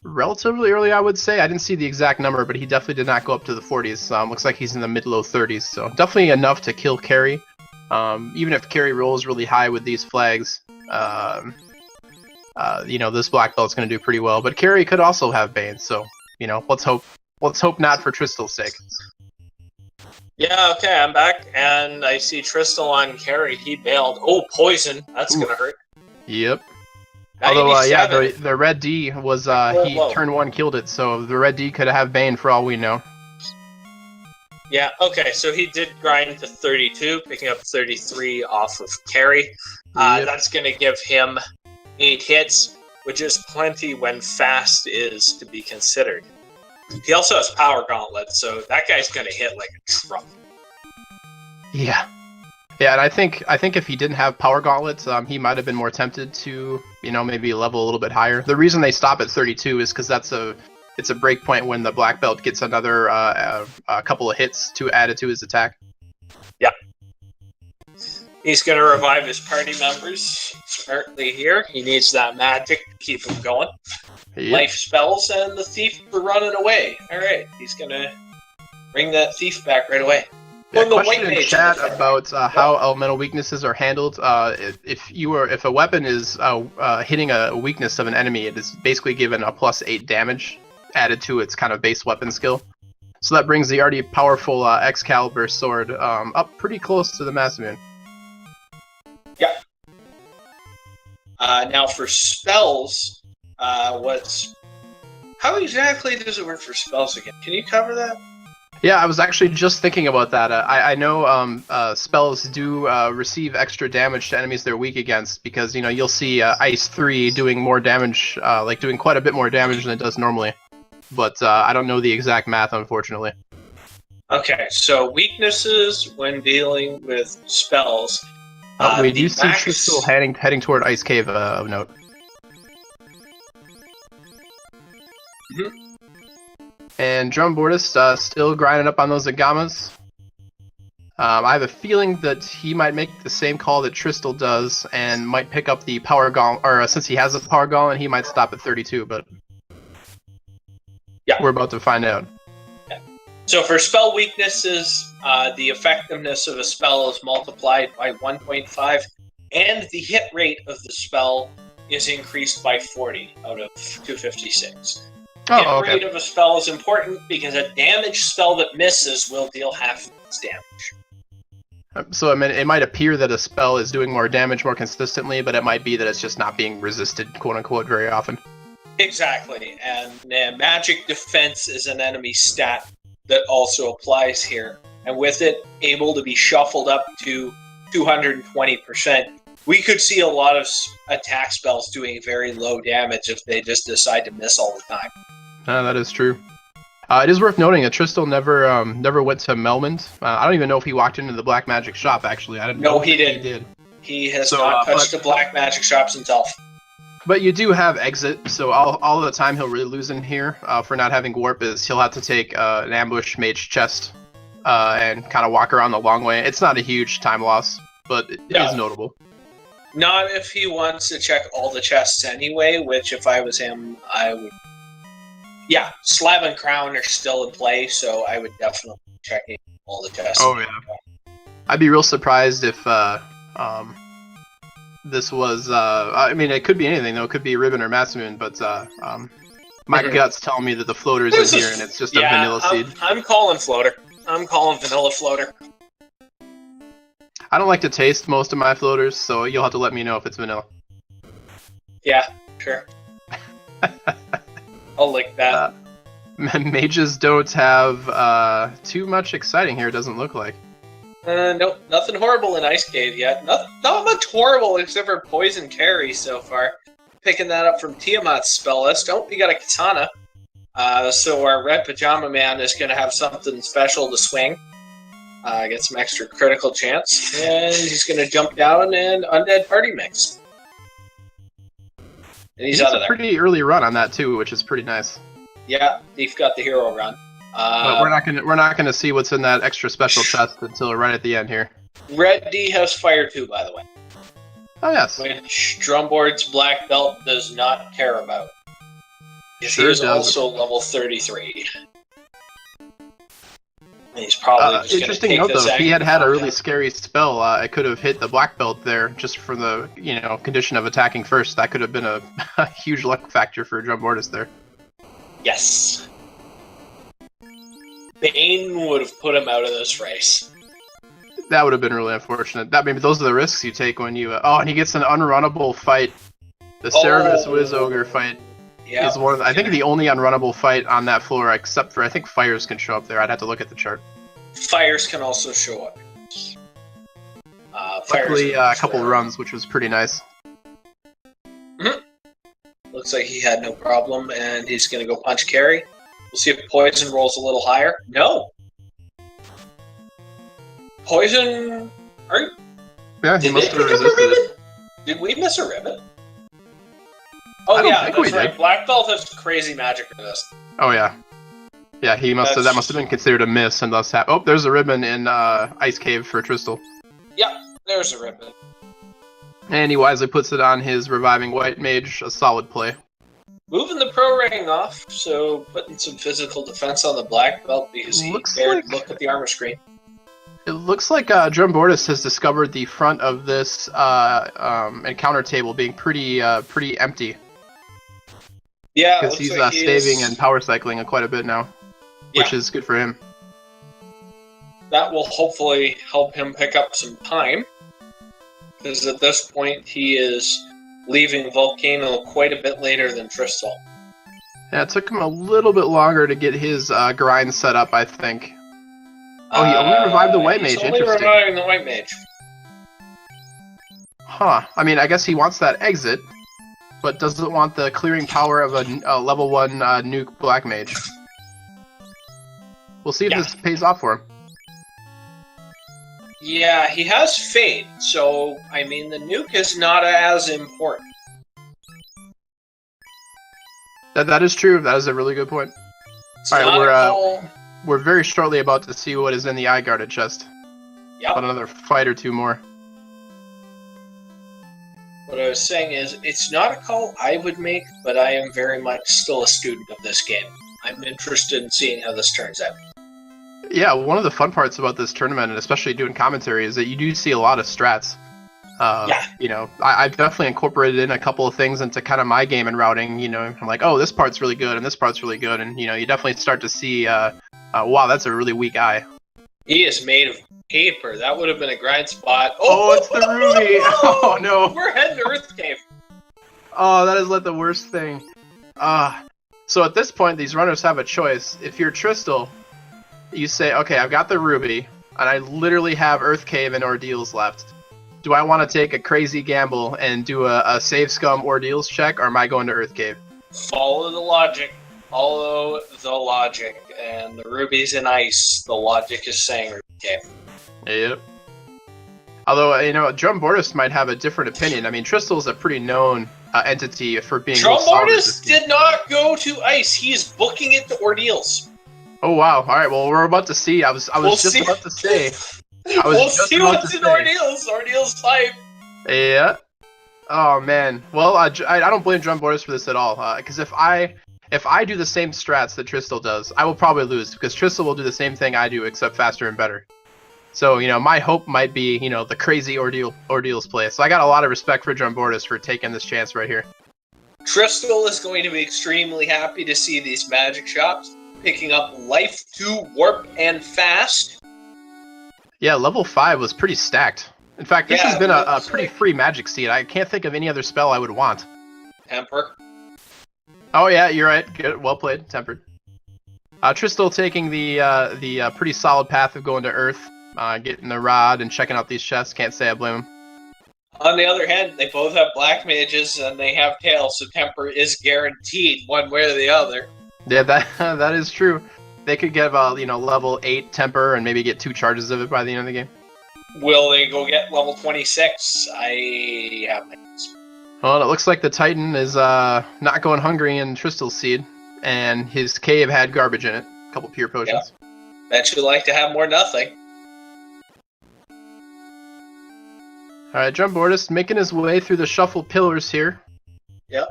relatively early, I would say. I didn't see the exact number, but he definitely did not go up to the 40s. Looks like he's in the mid-low 30s, so definitely enough to kill Carry. Even if Carry rolls really high with these flags, you know, this black belt's going to do pretty well. But Carry could also have Bane, so, you know, let's hope not for Tristal's sake. Yeah, okay, I'm back, and I see Tristal on carry. He bailed. Oh, poison. That's Ooh. gonna hurt. Yep. Although, yeah, 97. the red D was, Roll he low. turn 1 killed it, so the red D could have Bane for all we know. Yeah, okay, so he did grind to 32, picking up 33 off of carry. Yep. That's going to give him 8 hits, which is plenty when fast is to be considered. He also has Power Gauntlet, so that guy's going to hit like a truck. Yeah. Yeah, and I think if he didn't have Power Gauntlets, he might have been more tempted to, maybe level a little bit higher. The reason they stop at 32 is because it's a break point when the black belt gets another a couple of hits to add it to his attack. Yeah. He's going to revive his party members smartly here. He needs that magic to keep him going. Yep. Life spells and the thief for running away. All right, he's going to bring that thief back right away. Yeah, question in chat about how elemental weaknesses are handled. If a weapon is hitting a weakness of an enemy, it is basically given a +8 damage added to its kind of base weapon skill. So that brings the already powerful Excalibur sword up pretty close to the Massive. Yeah. Now for spells, how exactly does it work for spells again? Can you cover that? Yeah, I was actually just thinking about that. I know spells do receive extra damage to enemies they're weak against because, you'll see Ice 3 doing more damage, doing quite a bit more damage than it does normally. But I don't know the exact math, unfortunately. Okay, so weaknesses when dealing with spells. We do see Tristal heading toward Ice Cave of note. Mm-hmm. And Drumboardist still grinding up on those Agamas. I have a feeling that he might make the same call that Tristal does and might pick up the Power Gauntlet, or since he has a Power Gauntlet, he might stop at 32, but yeah, we're about to find out. Yeah. So for spell weaknesses, the effectiveness of a spell is multiplied by 1.5, and the hit rate of the spell is increased by 40 out of 256. Oh, hit rate of a spell is important because a damage spell that misses will deal half its damage. So it might appear that a spell is doing more damage more consistently, but it might be that it's just not being resisted, quote-unquote, very often. Exactly, and magic defense is an enemy stat that also applies here. And with it able to be shuffled up to 220%, we could see a lot of attack spells doing very low damage if they just decide to miss all the time. That is true. It is worth noting that Tristal never went to Melmond. I don't even know if he walked into the black magic shop, actually. I didn't know he didn't. He did. He has not touched the black magic shops himself. But you do have exit, so all of the time he'll really lose in here for not having warp is he'll have to take an ambush mage chest and kind of walk around the long way. It's not a huge time loss, but it is notable. Not if he wants to check all the chests anyway, which if I was him, I would... Yeah, Slab and Crown are still in play, so I would definitely check all the chests. Oh, yeah. I'd be real surprised if this was... I mean, it could be anything, though. It could be Ribbon or Massimoon, but my gut's telling me that the floater's in here, and it's just a vanilla seed. I'm calling floater. I'm calling vanilla floater. I don't like to taste most of my floaters, so you'll have to let me know if it's vanilla. Yeah, sure. I'll lick that. Mages don't have too much exciting here, it doesn't look like. Nope, nothing horrible in Ice Cave yet. Not much horrible except for Poison Carry so far. Picking that up from Tiamat's spell list. Oh, we got a Katana. So our Red Pajama Man is going to have something special to swing. Get some extra critical chance. And he's going to jump down and Undead Party Mix. And he's out of there. Pretty early run on that too, which is pretty nice. Yeah, Thief got the hero run. But we're not gonna see what's in that extra special chest until right at the end here. Red D has fire too, by the way. Oh yes. Which Drumboard's black belt does not care about. Sure he is also level 33. He's probably just interesting note though, if he had a really scary spell, it could have hit the black belt there just for the condition of attacking first. That could have been a huge luck factor for Drumboardist there. Yes. Bane would have put him out of this race. That would have been really unfortunate. That maybe those are the risks you take when you. Oh, and he gets an unrunnable fight. The Cerebus Wiz Ogre fight is one of I think the only unrunnable fight on that floor, except for I think Fires can show up there. I'd have to look at the chart. Fires can also show up. Luckily, a couple runs, which was pretty nice. Looks like he had no problem, and he's going to go punch carry. We'll see if Poison rolls a little higher. No! Poison... Yeah, he must have resisted it. Did we miss a ribbon? Oh yeah, that's right. Black Belt has crazy magic resist. Oh yeah. Yeah, he must have, that must have been considered a miss, and thus oh, there's a ribbon in Ice Cave for Tristal. Yep, there's a ribbon. And he wisely puts it on his Reviving White Mage, a solid play. Moving the pro rating off, so putting some physical defense on the black belt because he dared look at the armor screen. It looks like Drumboardist has discovered the front of this encounter table being pretty empty. Yeah, because he's staving and power cycling quite a bit now, which is good for him. That will hopefully help him pick up some time, because at this point he is leaving Volcano quite a bit later than Tristal. Yeah, it took him a little bit longer to get his grind set up, I think. Oh, he only revived the White Mage. He's only reviving the White Mage. Huh. I mean, I guess he wants that exit, but doesn't want the clearing power of a level 1 nuke Black Mage. We'll see if this pays off for him. Yeah, he has Fade, so, I mean, the nuke is not as important. That is true. That is a really good point. Alright, we're very shortly about to see what is in the Eye Guarded chest. Yep. About another fight or two more. What I was saying is, it's not a call I would make, but I am very much still a student of this game. I'm interested in seeing how this turns out. Yeah, one of the fun parts about this tournament, and especially doing commentary, is that you do see a lot of strats. You know, I've definitely incorporated in a couple of things into kind of my game and routing. You know, I'm like, oh, this part's really good, and this part's really good, and you know, you definitely start to see, wow, that's a really weak eye. He is made of paper. That would have been a grind spot. Oh, it's the ruby! Oh no! We're heading to Earth Cave. Oh, that is like the worst thing. So at this point, these runners have a choice. If you're Tristal, you say, okay, I've got the ruby, and I literally have Earth Cave and Ordeals left. Do I want to take a crazy gamble and do a save scum Ordeals check, or am I going to Earth Cave? Follow the logic. Follow the logic. And the ruby's in ice. The logic is saying Earth Cave. Yep. Although, you know, Drumboardist might have a different opinion. I mean, Tristal's a pretty known entity for being... Drumboardist did not go to ice. He is booking it to Ordeals. Oh, wow. All right, well, we're about to see. I was just about to say... We'll see what's in Ordeals. Ordeals 5. Yeah. Oh man. Well, I don't blame Drumboardist for this at all. Because if I do the same strats that Tristal does, I will probably lose. Because Tristal will do the same thing I do, except faster and better. So you know, my hope might be the crazy Ordeals play. So I got a lot of respect for Drumboardist for taking this chance right here. Tristal is going to be extremely happy to see these magic shops picking up Life 2, Warp, and Fast. Yeah, level 5 was pretty stacked. In fact, this has been a pretty free magic seed. I can't think of any other spell I would want. Temper. Oh yeah, you're right. Good, well played. Tempered. Tristal taking the pretty solid path of going to Earth, getting the rod and checking out these chests. Can't say I blame him. On the other hand, they both have black mages and they have tails, so Temper is guaranteed one way or the other. Yeah, that is true. They could get level 8 Temper and maybe get 2 charges of it by the end of the game. Will they go get level 26? I have my guess. Well, it looks like the Titan is not going hungry in Tristal's seed, and his cave had garbage in it. A couple pure potions. Yep. Bet you'd like to have more nothing. Alright, Drumboardist making his way through the shuffled pillars here. Yep.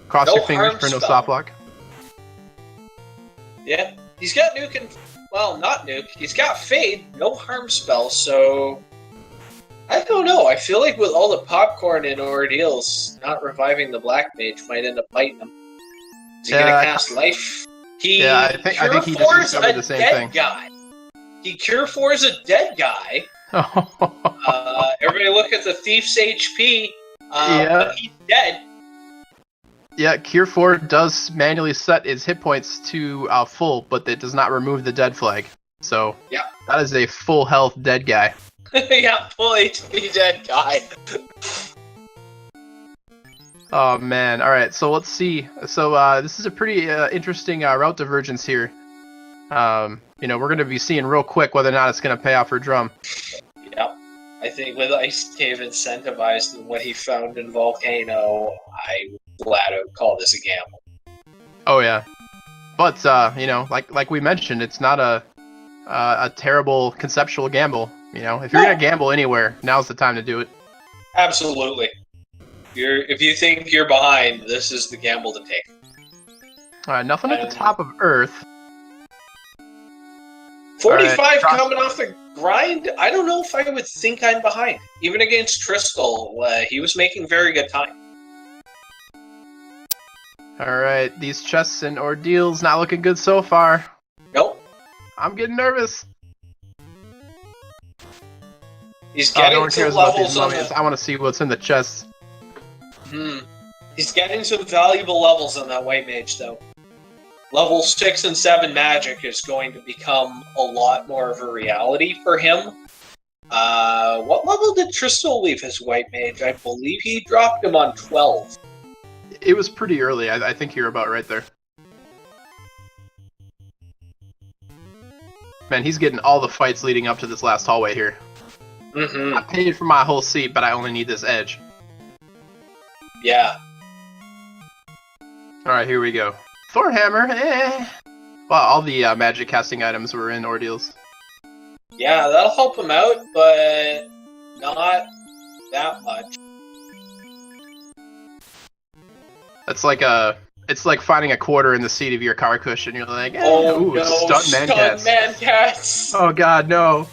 Cross your fingers for no stop block. Yeah. He's got nuke and... Well, not nuke. He's got Fade. No harm spell, so... I don't know. I feel like with all the popcorn in Ordeals, not reviving the Black Mage might end up biting him. Is he going to cast Life? I think he just discovered the same thing. Guy. He Cure 4's a dead guy. Everybody look at the Thief's HP. But he's dead. Yeah, Cure 4 does manually set his hit points to full, but it does not remove the dead flag. So that is a full health dead guy. Yeah, full HP dead guy. Oh man! All right, so let's see. So this is a pretty interesting route divergence here. We're going to be seeing real quick whether or not it's going to pay off for Drum. Yep. I think with Ice Cave incentivized and what he found in Volcano, I'm glad I would call this a gamble. Oh yeah, but like we mentioned, it's not a terrible conceptual gamble. If you're gonna gamble anywhere, now's the time to do it. Absolutely. If you think you're behind, this is the gamble to take. All right, nothing at the top of Earth. 45 coming off the grind. I don't know if I would think I'm behind. Even against Tristal, he was making very good time. Alright, these chests and ordeals not looking good so far. Nope. I'm getting nervous. He's getting to levels on I want to see what's in the chests. He's getting some valuable levels on that White Mage, though. Level 6 and 7 magic is going to become a lot more of a reality for him. What level did Tristal leave his White Mage? I believe he dropped him on 12. It was pretty early. I think you're about right there. Man, he's getting all the fights leading up to this last hallway here. I paid for my whole seat, but I only need this edge. Yeah. Alright, here we go. Thor Hammer, Wow, all the magic casting items were in Ordeals. Yeah, that'll help him out, but not that much. It's like finding a quarter in the seat of your car cushion. You're like, stunt man cats. Oh god, no.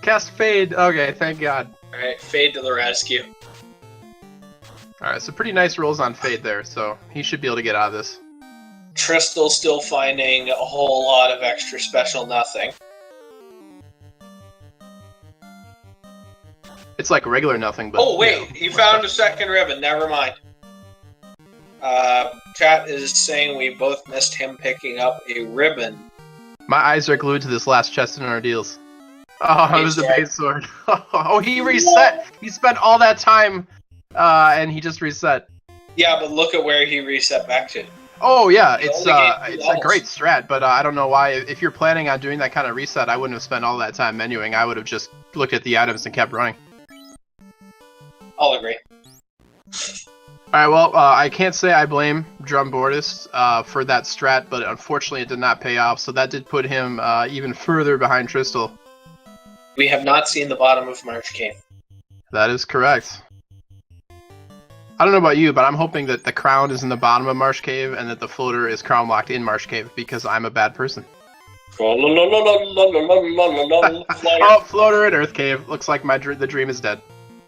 Cast Fade. Okay, thank god. Alright, Fade to the rescue. Alright, so pretty nice rolls on Fade there, so he should be able to get out of this. Tristal's still finding a whole lot of extra special nothing. It's like regular nothing, but... Oh, wait! He found a second ribbon. Never mind. Chat is saying we both missed him picking up a ribbon. My eyes are glued to this last chest in Ordeals. Oh, it was the base sword. Oh, he reset! What? He spent all that time, and he just reset. Yeah, but look at where he reset back to. Oh yeah, it's a great strat, but I don't know why. If you're planning on doing that kind of reset, I wouldn't have spent all that time menuing. I would have just looked at the items and kept running. I'll agree. Alright, well, I can't say I blame Drumboardist for that strat, but unfortunately it did not pay off, so that did put him even further behind Tristal. We have not seen the bottom of Marsh Cave. That is correct. I don't know about you, but I'm hoping that the crown is in the bottom of Marsh Cave and that the floater is crown locked in Marsh Cave because I'm a bad person. Oh, floater in Earth Cave. Looks like the dream is dead.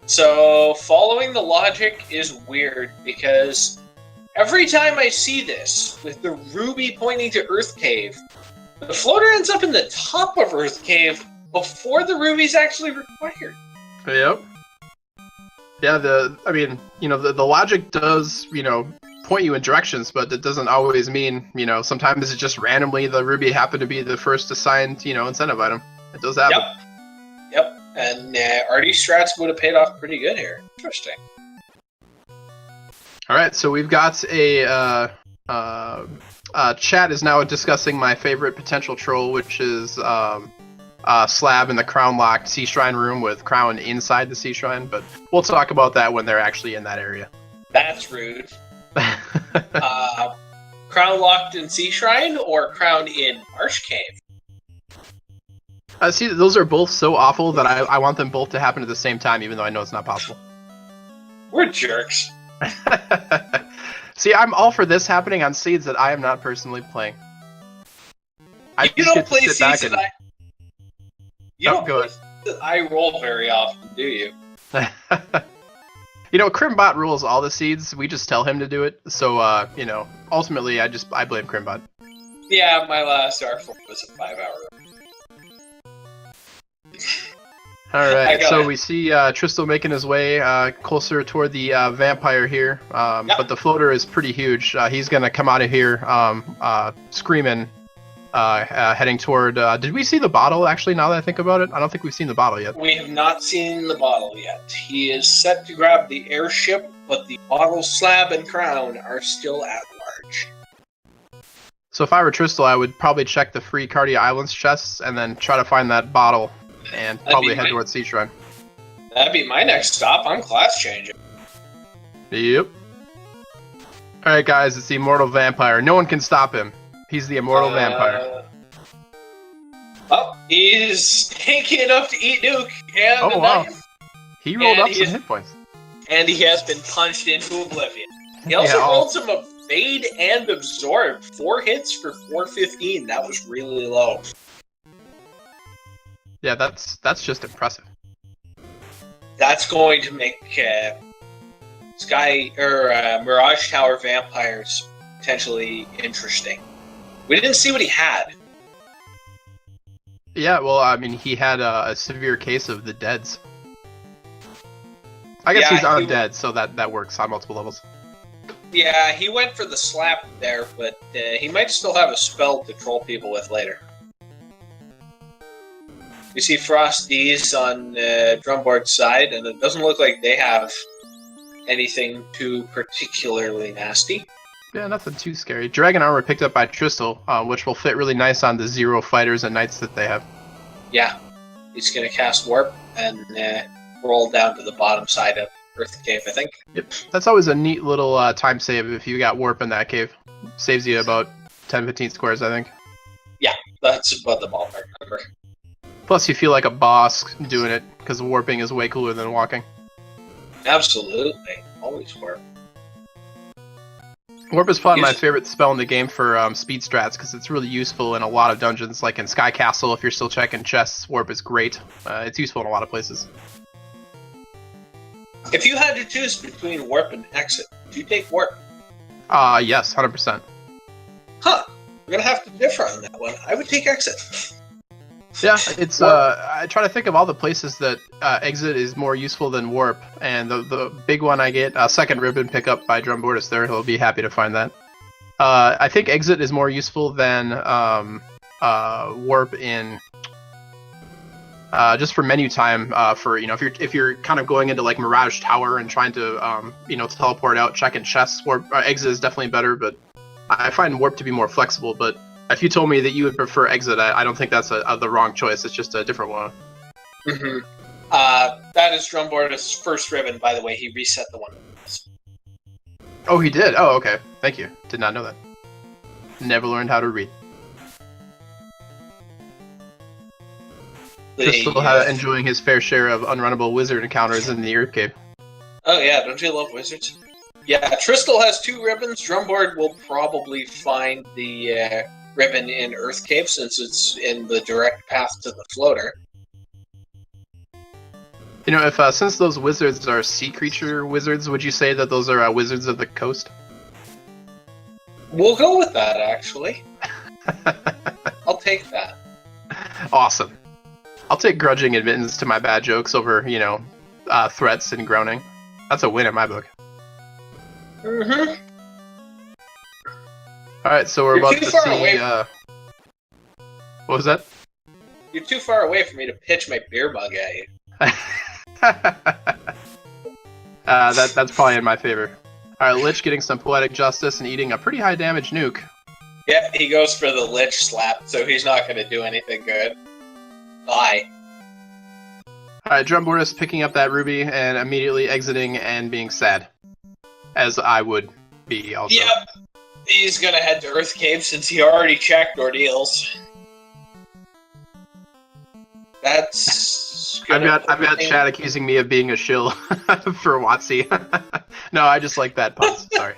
So, following the logic is weird because every time I see this, with the ruby pointing to Earth Cave, the floater ends up in the top of Earth Cave before the ruby's actually required. Yep. Yeah, the logic does, point you in directions, but that doesn't always mean, sometimes it's just randomly the ruby happened to be the first assigned, incentive item. It does happen. Yep. And RD strats would have paid off pretty good here. Interesting. Alright, so we've got a chat is now discussing my favorite potential troll, which is Slab in the crown-locked Sea Shrine room with crown inside the Sea Shrine, but we'll talk about that when they're actually in that area. That's rude. Crown-locked in Sea Shrine or crown in Marsh Cave? See, those are both so awful that I want them both to happen at the same time, even though I know it's not possible. We're jerks. See, I'm all for this happening on seeds that I am not personally playing. You don't play seeds that I roll very often, do you? Crimbot rules all the seeds. We just tell him to do it. So, ultimately, I blame Crimbot. Yeah, my last R4 was a 5-hour. All right, so we see Tristal making his way closer toward the vampire here, but the floater is pretty huge. He's going to come out of here screaming, heading toward... did we see the bottle, actually, now that I think about it? I don't think we've seen the bottle yet. We have not seen the bottle yet. He is set to grab the airship, but the bottle, slab, and crown are still at large. So if I were Tristal, I would probably check the free Cardia Islands chests and then try to find that bottle. And probably head towards Sea Shrine. That'd be my next stop. I'm class changing. Yep. Alright guys, it's the Immortal Vampire. No one can stop him. He's the Immortal Vampire. Oh, he's tanky enough to eat Nuke and wow. knife. He rolled up some hit points. And he has been punched into oblivion. He also rolled some Evade and Absorb. 4 hits for 415. That was really low. Yeah, that's just impressive. That's going to make Mirage Tower vampires potentially interesting. We didn't see what he had. Yeah, well, I mean, he had a severe case of the deads. I guess he's undead, so that works on multiple levels. Yeah, he went for the slap there, but he might still have a spell to troll people with later. We see Frosties on Drumboard's side, and it doesn't look like they have anything too particularly nasty. Yeah, nothing too scary. Dragon Armor picked up by Tristal, which will fit really nice on the 0 fighters and knights that they have. Yeah, he's going to cast Warp and roll down to the bottom side of Earth Cave, I think. Yep, that's always a neat little time save if you got Warp in that cave. Saves you about 10-15 squares, I think. Yeah, that's about the ballpark number. Plus, you feel like a boss doing it, because warping is way cooler than walking. Absolutely. Always warp. Warp is probably my favorite spell in the game for speed strats, because it's really useful in a lot of dungeons. Like in Sky Castle, if you're still checking chests, Warp is great. It's useful in a lot of places. If you had to choose between Warp and Exit, would you take Warp? Yes, 100%. Huh. We're going to have to differ on that one. I would take Exit. Yeah, it's I try to think of all the places that Exit is more useful than Warp, and the big one I get, second ribbon pickup by Drumboardist there, he'll be happy to find that. I think Exit is more useful than Warp in just for menu time, for if you're kind of going into like Mirage Tower and trying to teleport out, checking chests. Warp Exit is definitely better, but I find Warp to be more flexible. But if you told me that you would prefer Exit, I don't think that's the wrong choice. It's just a different one. Mm-hmm. That is Drumboardist's first ribbon, by the way. He reset the one. Oh, he did? Oh, okay. Thank you. Did not know that. Never learned how to read. Crystal enjoying his fair share of unrunnable wizard encounters in the Earth Cave. Oh yeah, don't you love wizards? Yeah, Tristal has 2 ribbons. Drumboard will probably find the ribbon in Earth Cave since it's in the direct path to the floater. You know, if since those wizards are sea creature wizards, would you say that those are wizards of the coast? We'll go with that, actually. I'll take that. Awesome. I'll take grudging admittance to my bad jokes over, threats and groaning. That's a win in my book. Mm-hmm. Alright, so we're about to see... What was that? You're too far away for me to pitch my beer mug at you. That's probably in my favor. Alright, Lich getting some poetic justice and eating a pretty high damage nuke. Yep, he goes for the Lich slap, so he's not going to do anything good. Bye. Alright, Drumboardist picking up that ruby and immediately exiting and being sad. As I would be also. Yep, he's going to head to Earth Cave since he already checked Ordeals. That's... I've got chat accusing me of being a shill for WotC. No, I just like bad puns. Sorry.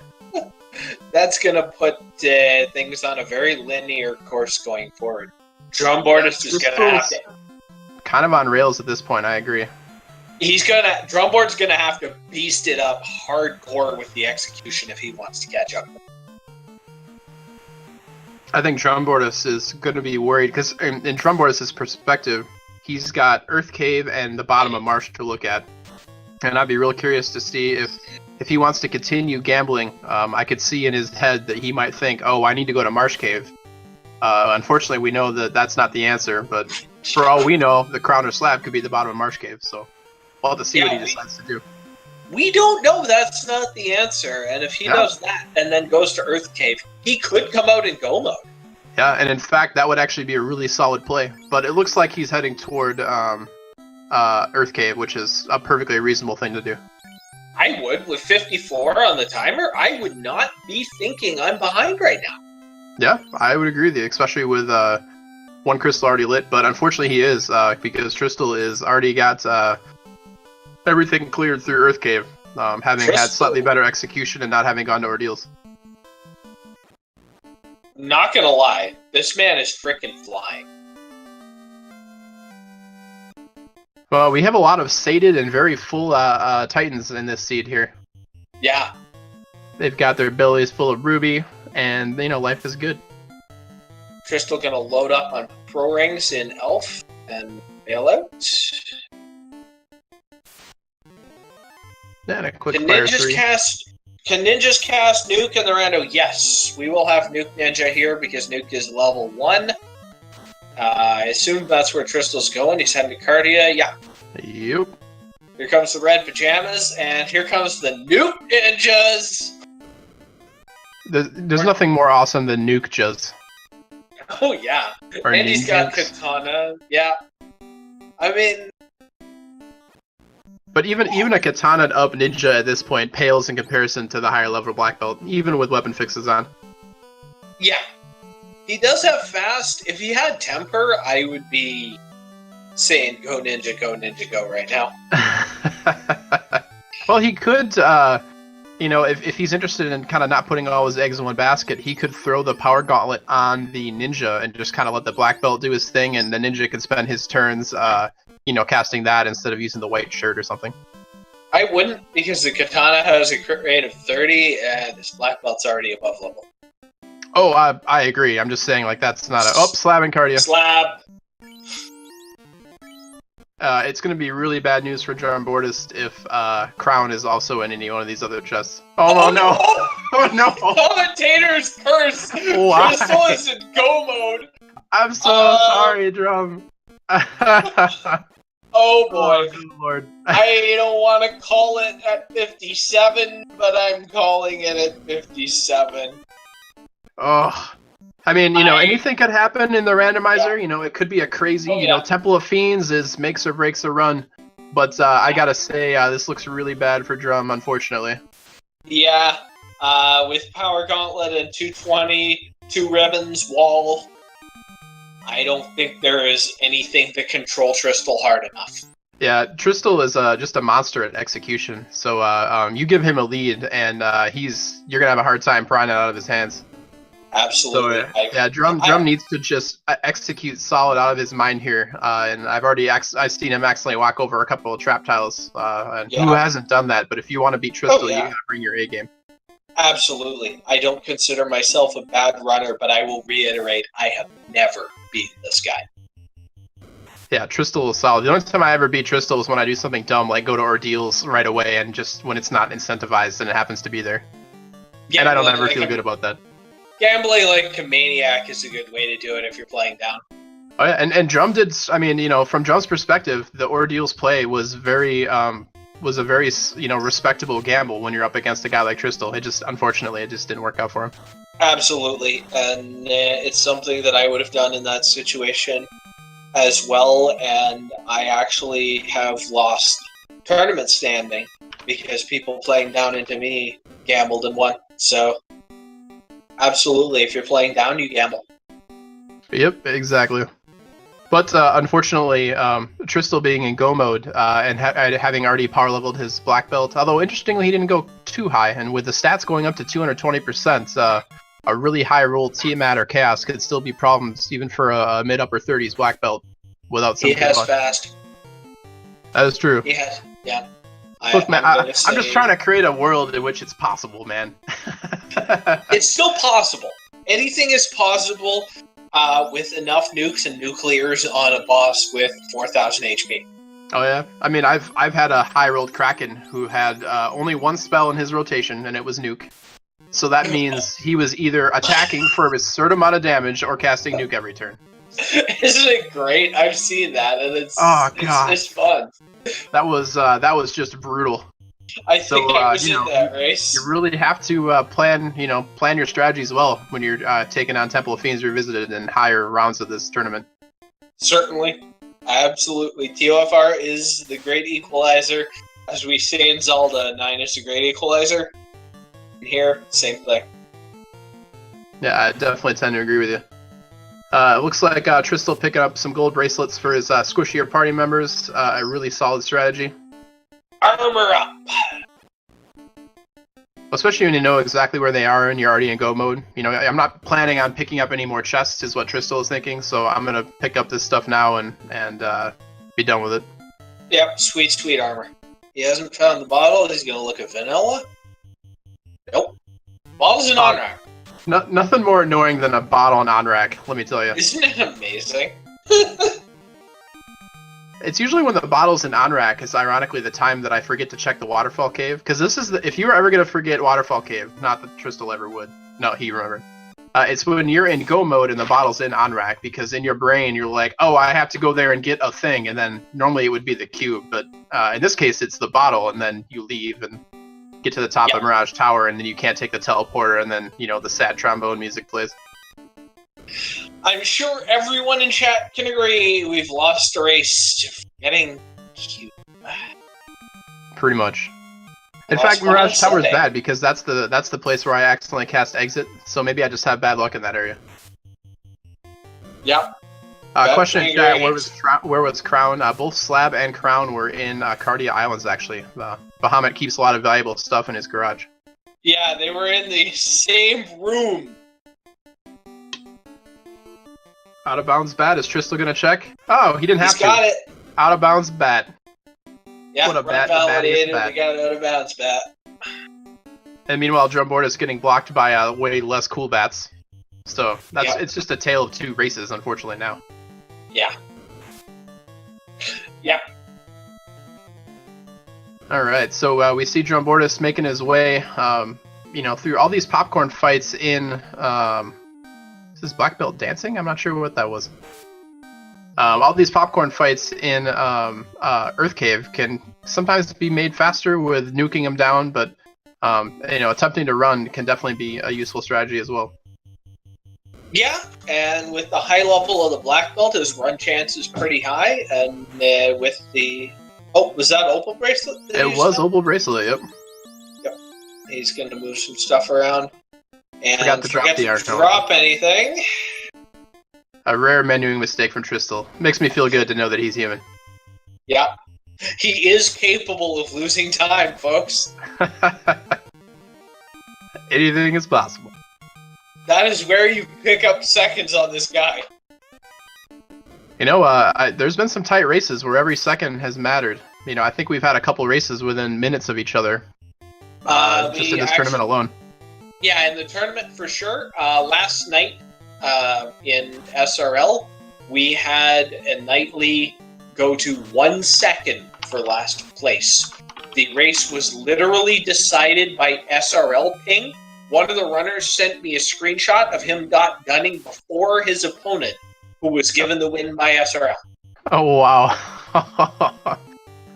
That's going to put things on a very linear course going forward. Drumboardist is going to have to... Kind of on rails at this point, I agree. Drumboard's going to have to beast it up hardcore with the execution if he wants to catch up. I think Drumboardist is going to be worried because in Drumboardist's perspective, he's got Earth Cave and the bottom of Marsh to look at, and I'd be real curious to see if he wants to continue gambling. I could see in his head that he might think, "Oh, I need to go to Marsh Cave." Unfortunately, we know that that's not the answer, but for all we know, the Crown or Slab could be the bottom of Marsh Cave. So we'll have to see what he decides to do. We don't know that's not the answer, and if he does that and then goes to Earth Cave, he could come out in go mode. Yeah, and in fact, that would actually be a really solid play. But it looks like he's heading toward Earth Cave, which is a perfectly reasonable thing to do. I would, with 54 on the timer, I would not be thinking I'm behind right now. Yeah, I would agree with you, especially with one crystal already lit. But unfortunately, he is, because Tristal is already got everything cleared through Earth Cave, having had slightly better execution and not having gone to Ordeals. Not gonna lie, this man is frickin' flying. Well, we have a lot of sated and very full Titans in this seed here. Yeah. They've got their bellies full of ruby, and, life is good. Tristal gonna load up on Pro Rings in Elf and bail out. Yeah, and a quick Can fire ninjas 3. cast Nuke in the rando? Yes, we will have Nuke Ninja here because Nuke is level 1. I assume that's where Tristal's going. He's heading to Cardia. Yeah. Yep. Here comes the red pajamas, and here comes the Nuke Ninjas. There's nothing more awesome than Nuke Juzz. Oh yeah, and he's got Katana. Yeah. I mean. But even a katana up ninja at this point pales in comparison to the higher level black belt, even with weapon fixes on. Yeah. He does have fast. If he had temper, I would be saying go ninja, go right now. Well, he could, if he's interested in kind of not putting all his eggs in one basket, he could throw the power gauntlet on the ninja and just kind of let the black belt do his thing, and the ninja could spend his turns casting that instead of using the white shirt or something. I wouldn't, because the katana has a crit rate of 30, and this black belt's already above level. Oh, I agree. I'm just saying, that's not a... Oh, slab and cardio. Slab. It's going to be really bad news for Drumboardist if Crown is also in any one of these other chests. Oh, no! Oh, no! Commentator's curse! Why? Crystal is in go mode! I'm so sorry, Drum. Oh boy. Oh, Lord. I don't want to call it at 57, but I'm calling it at 57. Oh. I mean, anything could happen in the randomizer. Yeah. It could be a crazy, Temple of Fiends is makes or breaks a run. But I gotta say, this looks really bad for Drum, unfortunately. Yeah. With Power Gauntlet and 220, 2 ribbons, wall, I don't think there is anything to control Tristal hard enough. Yeah, Tristal is just a monster at execution. So you give him a lead, and you're gonna have a hard time prying it out of his hands. Absolutely. So, Drum needs to just execute solid out of his mind here, and I've seen him accidentally walk over a couple of trap tiles. Who hasn't done that? But if you want to beat Tristal, you gotta bring your A game. Absolutely. I don't consider myself a bad runner, but I will reiterate, I have never beaten this guy. Yeah, Tristal is solid. The only time I ever beat Tristal is when I do something dumb, like go to Ordeals right away, and just when it's not incentivized and it happens to be there. And I don't ever feel good about that. Gambling like a maniac is a good way to do it if you're playing down. Oh yeah, and Drum did. I mean, from Drum's perspective, the Ordeals play was a very respectable gamble when you're up against a guy like Tristal. Unfortunately, it just didn't work out for him. Absolutely, and it's something that I would have done in that situation as well, and I actually have lost tournament standing because people playing down into me gambled and won. So, absolutely, if you're playing down, you gamble. Yep, exactly. But unfortunately, Tristal being in go mode and having already power leveled his black belt, although interestingly he didn't go too high, and with the stats going up to 220%, a really high roll Tiamat or Chaos could still be problems even for a mid upper 30s black belt without some. He has fast. That is true. He has, yeah. Look, man, I'm just trying to create a world in which it's possible, man. It's still possible. anything is possible with enough nukes and nuclears on a boss with 4,000 HP. Oh yeah, I mean I've had a high rolled Kraken who had only one spell in his rotation, and it was nuke. So that means he was either attacking for a certain amount of damage or casting nuke every turn. Isn't it great? I've seen that, and it's fun. That was just brutal. I think I was in that race. You really have to plan your strategies well when you're taking on Temple of Fiends Revisited in higher rounds of this tournament. Certainly. Absolutely. TOFR is the great equalizer. As we say in Zelda, 9 is the great equalizer. Here, same thing. Yeah, I definitely tend to agree with you. It looks like Tristal picking up some gold bracelets for his squishier party members. A really solid strategy. Armor up! Especially when you know exactly where they are and you're already in go mode. You know, I'm not planning on picking up any more chests, is what Tristal is thinking. So I'm gonna pick up this stuff now and be done with it. Yep, sweet armor. He hasn't found the bottle. He's gonna look at vanilla. Nope. Bottle's an on-rack. Nothing more annoying than a bottle and on-rack, let me tell you. Isn't it amazing? It's usually when the bottle's in on-rack is ironically the time that I forget to check the Waterfall Cave. Because this is if you were ever going to forget Waterfall Cave, not that Tristal ever would. No, he remembered. It's when you're in go mode and the bottle's in on-rack, because in your brain you're like, oh, I have to go there and get a thing, and then normally it would be the cube, but in this case it's the bottle, and then you leave and get to the top of Mirage Tower, and then you can't take the teleporter, and then, the sad trombone music plays. I'm sure everyone in chat can agree we've lost a race to forgetting cube. Pretty much. In fact, Mirage Tower is bad because that's the place where I accidentally cast Exit, so maybe I just have bad luck in that area. Yep. Question in chat, where was Crown? Both Slab and Crown were in Cardia Islands, actually. Bahamut keeps a lot of valuable stuff in his garage. Yeah, they were in the same room. Out of bounds bat, is Tristal gonna check? Oh, he didn't have to. He's got it. Out of bounds bat. Yeah, what a bat, validated, bat. We got an out of bounds bat. And meanwhile, Drumboardist is getting blocked by way less cool bats. So it's just a tale of two races, unfortunately, now. Yeah. Yeah. Alright, so we see Drumboardist making his way, through all these popcorn fights in, is this Black Belt dancing? I'm not sure what that was. All these popcorn fights in Earth Cave can sometimes be made faster with nuking them down, but, attempting to run can definitely be a useful strategy as well. Yeah, and with the high level of the Black Belt, his run chance is pretty high, and with the... Oh, was that Opal Bracelet? It was Opal Bracelet, yep. Yep. He's going to move some stuff around. And forgot to drop anything. A rare menuing mistake from Tristal. Makes me feel good to know that he's human. Yeah. He is capable of losing time, folks. Anything is possible. That is where you pick up seconds on this guy. There's been some tight races where every second has mattered. I think we've had a couple races within minutes of each other. Just in this tournament alone. Yeah, in the tournament for sure. Last night in SRL, we had a nightly go to 1 second for last place. The race was literally decided by SRL ping. One of the runners sent me a screenshot of him gunning before his opponent, who was given the win by SRL. Oh, wow.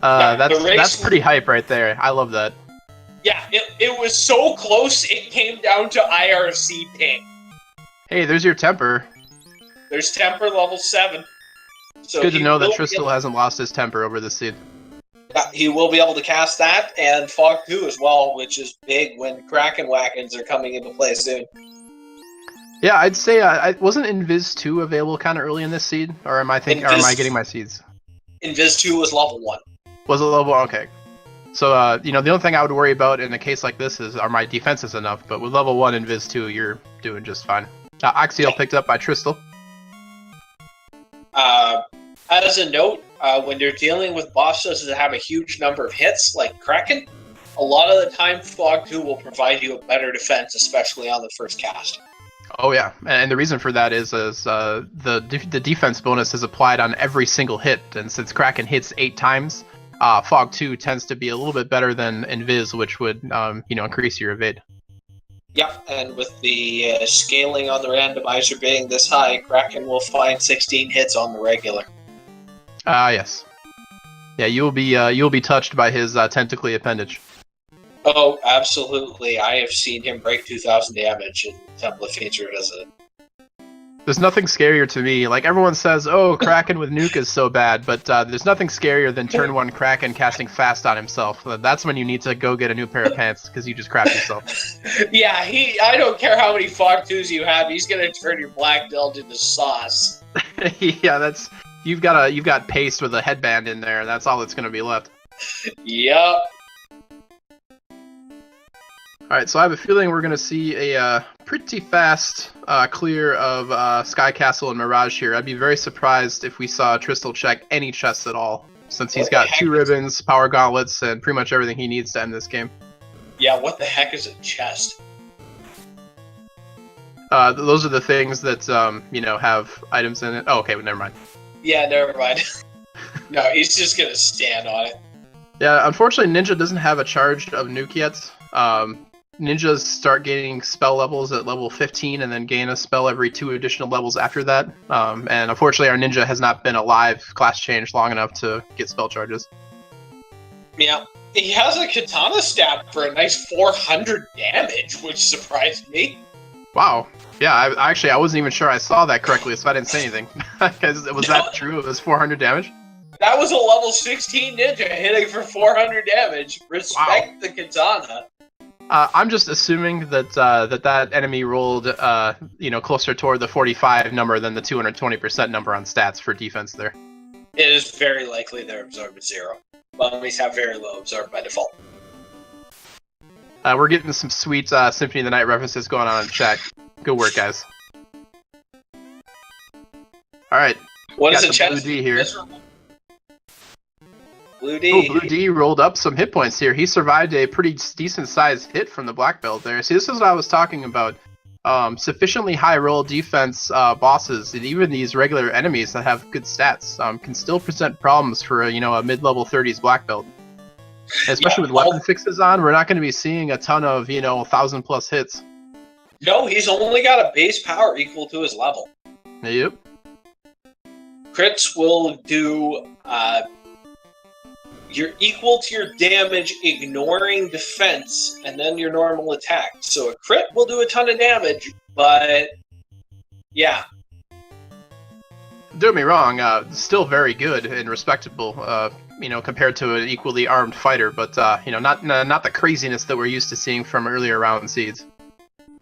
That's pretty hype right there. I love that. Yeah, it was so close, it came down to IRC ping. Hey, there's your temper. There's temper level 7. It's good to know that Tristal hasn't lost his temper over this seed. Yeah, he will be able to cast that, and Fog 2 as well, which is big when Kraken Wackens are coming into play soon. Yeah, I'd say, wasn't Invis 2 available kind of early in this seed? Or am I getting my seeds? Invis 2 was level 1. Was it level 1? Okay. So, the only thing I would worry about in a case like this is, are my defenses enough? But with level 1 Invis 2, you're doing just fine. Axial picked up by Tristal. As a note, when you're dealing with bosses that have a huge number of hits, like Kraken, a lot of the time Fog 2 will provide you a better defense, especially on the first cast. Oh yeah, and the reason for that is the defense bonus is applied on every single hit, and since Kraken hits 8 times, Fog 2 tends to be a little bit better than Invis, which would increase your evade. Yep, and with the scaling on the randomizer being this high, Kraken will find 16 hits on the regular. Yes. Yeah, you'll be touched by his tentacly appendage. Oh, absolutely. I have seen him break 2,000 damage in Temple of Fiends Revisited. There's nothing scarier to me. Like, everyone says, oh, Kraken with nuke is so bad, but there's nothing scarier than turn 1 Kraken casting fast on himself. That's when you need to go get a new pair of pants, because you just crapped yourself. Yeah, I don't care how many Fog 2s you have, he's going to turn your Black Belt into sauce. Yeah, you've got paste with a headband in there, and that's all that's going to be left. Yep. Alright, so I have a feeling we're going to see a pretty fast clear of Sky Castle and Mirage here. I'd be very surprised if we saw Tristal check any chests at all, since he's got 2 ribbons, power gauntlets, and pretty much everything he needs to end this game. Yeah, what the heck is a chest? Those are the things that, have items in it. Oh, okay, well, never mind. Yeah, never mind. No, he's just going to stand on it. Yeah, unfortunately, Ninja doesn't have a charge of nuke yet. Ninjas start gaining spell levels at level 15 and then gain a spell every 2 additional levels after that. And unfortunately, our Ninja has not been alive class change long enough to get spell charges. Yeah, he has a katana stab for a nice 400 damage, which surprised me. Wow. Yeah, I wasn't even sure I saw that correctly, so I didn't say anything. That true? It was 400 damage? That was a level 16 ninja hitting for 400 damage. Respect the katana. I'm just assuming that that enemy rolled, closer toward the 45 number than the 220% number on stats for defense there. It is very likely they're absorbed at 0. Mummies have very low absorb by default. We're getting some sweet Symphony of the Night references going on in chat. Good work, guys. All right. What is the chest? Blue D here. Blue D. Oh, Blue D rolled up some hit points here. He survived a pretty decent-sized hit from the black belt there. See, this is what I was talking about. Sufficiently high roll defense bosses, and even these regular enemies that have good stats, can still present problems for a mid-level 30s black belt. Especially with weapon fixes on, we're not going to be seeing a ton of 1,000+ hits. No, he's only got a base power equal to his level. Yep. Crits will do. You're equal to your damage, ignoring defense, and then your normal attack. So a crit will do a ton of damage, but yeah. Don't get me wrong, still very good and respectable, compared to an equally armed fighter, but not the craziness that we're used to seeing from earlier round seeds.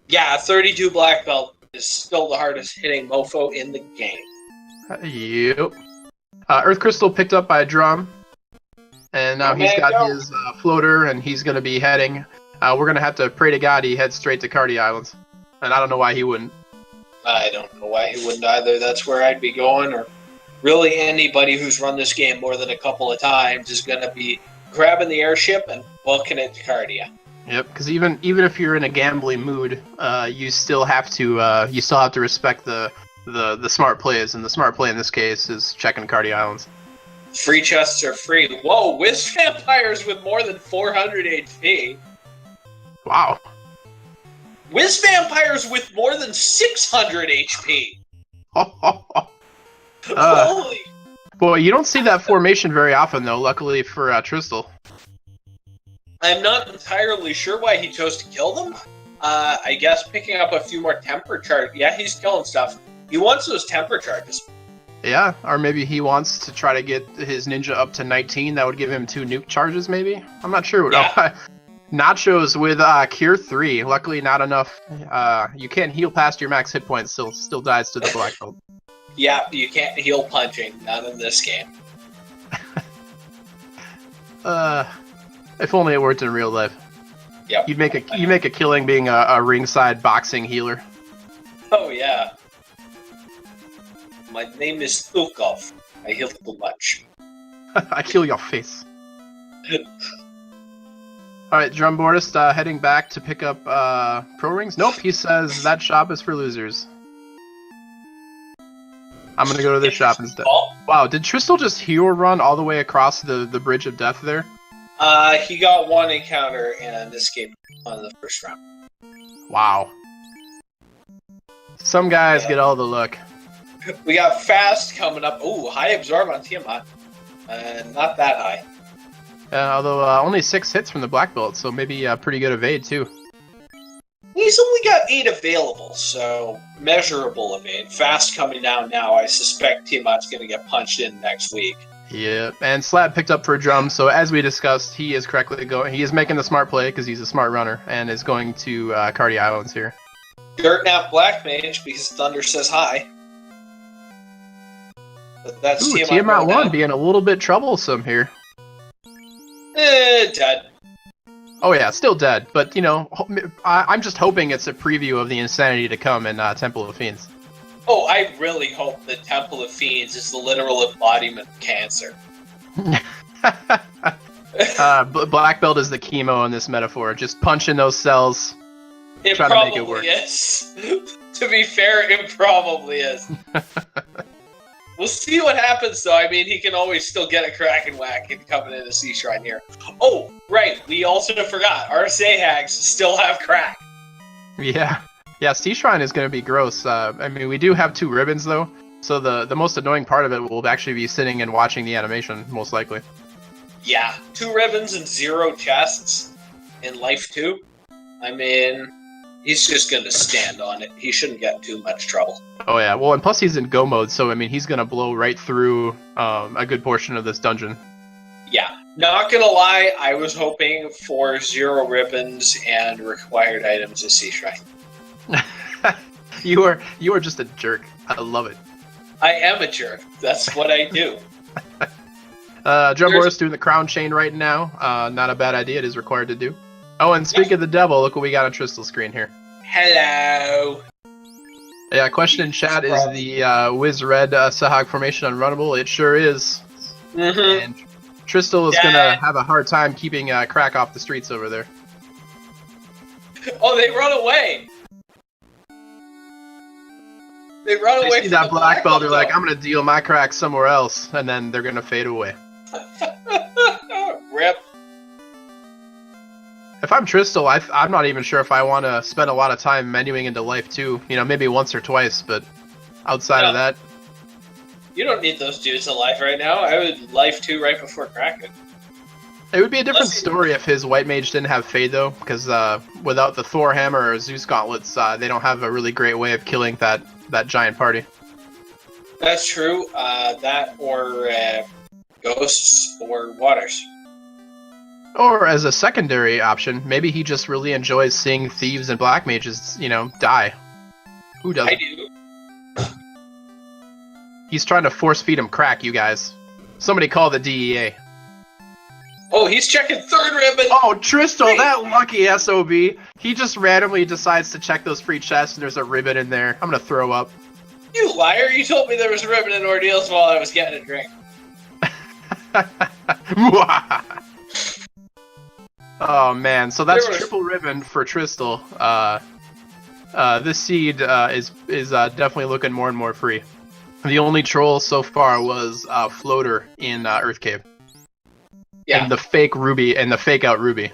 Yeah, 32 black belt is still the hardest hitting mofo in the game. Yep. Earth Crystal picked up by a drum. And now he's got his floater, and he's going to be heading. We're going to have to pray to God he heads straight to Cardi Islands. And I don't know why he wouldn't. I don't know why he wouldn't either. That's where I'd be going. Or really anybody who's run this game more than a couple of times is going to be grabbing the airship and booking it to Cardia. Yep, because even if you're in a gambling mood, you still have to respect the smart plays, and the smart play in this case is checking Cardi Islands. Free chests are free. Whoa, Wiz Vampires with more than 400 HP. Wow. Wiz Vampires with more than 600 HP. Holy. Boy, you don't see that formation very often, though, luckily for Tristal. I'm not entirely sure why he chose to kill them. I guess picking up a few more temper charges. Yeah, he's killing stuff. He wants those temper charges. Yeah, or maybe he wants to try to get his ninja up to 19. That would give him 2 nuke charges, maybe? I'm not sure. Yeah. Nachos with Cure 3. Luckily, not enough. You can't heal past your max hit points, still dies to the black belt. Yeah, you can't heal punching. Not in this game. If only it worked in real life. Yep. You make a killing being a ringside boxing healer. Oh, yeah. My name is Stukov. I heal too much. I kill your face. All right, Drumboardist heading back to pick up pro rings. Nope, he says that shop is for losers. I'm gonna go to this shop instead. Wow, did Tristal just hero run all the way across the bridge of death there? He got one encounter and escaped on the first round. Wow. Some guys get all the luck. We got fast coming up. Ooh, high absorb on Tiamat. Not that high. Although only 6 hits from the black belt, so maybe a pretty good evade too. He's only got 8 available, so measurable evade. Fast coming down now. I suspect Tiamat's going to get punched in next week. Yeah, and Slab picked up for a drum, so as we discussed, he is correctly going. He is making the smart play because he's a smart runner and is going to Cardi Islands here. Dirt Nap Black Mage because Thunder says hi. But that's Tiamat 1 being a little bit troublesome here. Dead. Oh yeah, still dead, but you know, I'm just hoping it's a preview of the insanity to come in Temple of Fiends. Oh, I really hope the Temple of Fiends is the literal embodiment of cancer. Black belt is the chemo in this metaphor. Just punch in those cells. It try probably to make it work. is. To be fair, it probably is. We'll see what happens, though. I mean, he can always still get a Kraken Whack and coming in a Sea Shrine here. Oh, right. We also forgot. Our Sahags still have crack. Yeah. Yeah, Sea Shrine is going to be gross. I mean, we do have 2 ribbons, though. So the most annoying part of it will actually be sitting and watching the animation, most likely. Yeah. 2 ribbons and 0 chests in Life 2. I mean, he's just going to stand on it. He shouldn't get too much trouble. Oh, yeah. Well, and plus he's in go mode, so, I mean, he's going to blow right through a good portion of this dungeon. Yeah. Not going to lie, I was hoping for 0 ribbons and required items of Sea Shrine. You are just a jerk. I love it. I am a jerk. That's what I do. Drumboardist doing the crown chain right now. Not a bad idea. It is required to do. Oh, and speaking of the devil, look what we got on Tristal's screen here. Hello. Yeah, question in chat, is the Wiz Red Sahag formation unrunnable? It sure is. Mm-hmm. And Tristal is going to have a hard time keeping crack off the streets over there. Oh, they run away. They run away see from that the black belt, they're though. like, I'm going to deal my crack somewhere else, and then they're going to fade away. Rip. If I'm Tristal, I'm not even sure if I want to spend a lot of time menuing into Life 2. You know, maybe once or twice, but outside of that... You don't need those dudes alive right now. I would Life 2 right before Kraken. It would be a different story if his White Mage didn't have Fade, though, because without the Thor Hammer or Zeus Gauntlets, they don't have a really great way of killing that giant party. That's true. That or Ghosts or Waters. Or as a secondary option, maybe he just really enjoys seeing thieves and black mages, you know, die. Who doesn't? I do. He's trying to force feed him crack, you guys. Somebody call the DEA. Oh, he's checking 3rd ribbon. Oh, Tristal, that lucky SOB. He just randomly decides to check those free chests and there's a ribbon in there. I'm gonna throw up. You liar! You told me there was a ribbon in Ordeals while I was getting a drink. Oh man, so that's was... triple ribbon for Tristal. This seed is definitely looking more and more free. The only troll so far was Floater in Earth Cave. Yeah. And the fake Ruby and the fake out Ruby.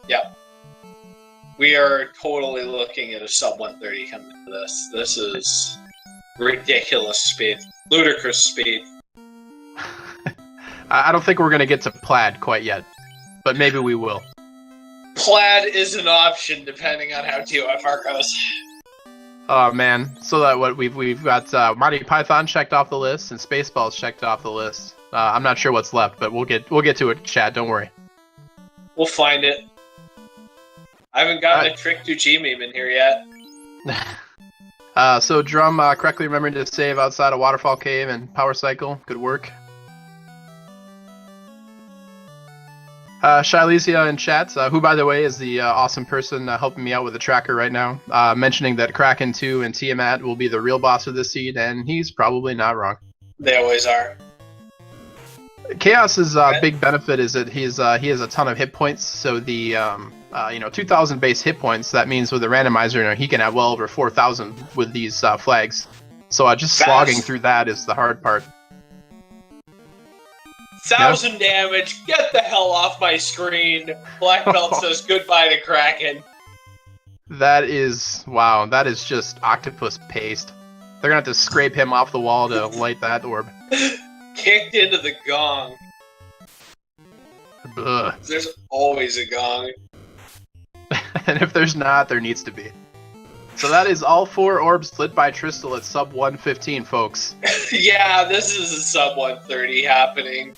Yeah. We are totally looking at a sub 130 coming into this. This is ridiculous speed. Ludicrous speed. I don't think we're going to get to Plaid quite yet, but maybe we will. Plaid is an option depending on how TOFR goes. Oh man, so that what we've got Monty Python checked off the list and Spaceballs checked off the list. I'm not sure what's left, but we'll get to it, chat. Don't worry. We'll find it. I haven't gotten a Trick 2G meme in here yet. So Drum correctly remembered to save outside of Waterfall Cave and Power Cycle. Good work. Shailesia in chat, who by the way is the awesome person helping me out with the tracker right now, mentioning that Kraken 2 and Tiamat will be the real boss of this seed, and he's probably not wrong. They always are. Chaos's big benefit is that he has a ton of hit points. So the 2,000 base hit points. That means with the randomizer, he can have well over 4,000 with these flags. So just slogging through that is the hard part. 1,000 damage. Get the hell off my screen. Black Belt says goodbye to Kraken. That is wow. That is just octopus paste. They're gonna have to scrape him off the wall to light that orb. Kicked into the gong. Ugh. There's always a gong. And if there's not, there needs to be. So that is all 4 orbs lit by Tristal at sub 115, folks. Yeah, this is a sub 130 happening.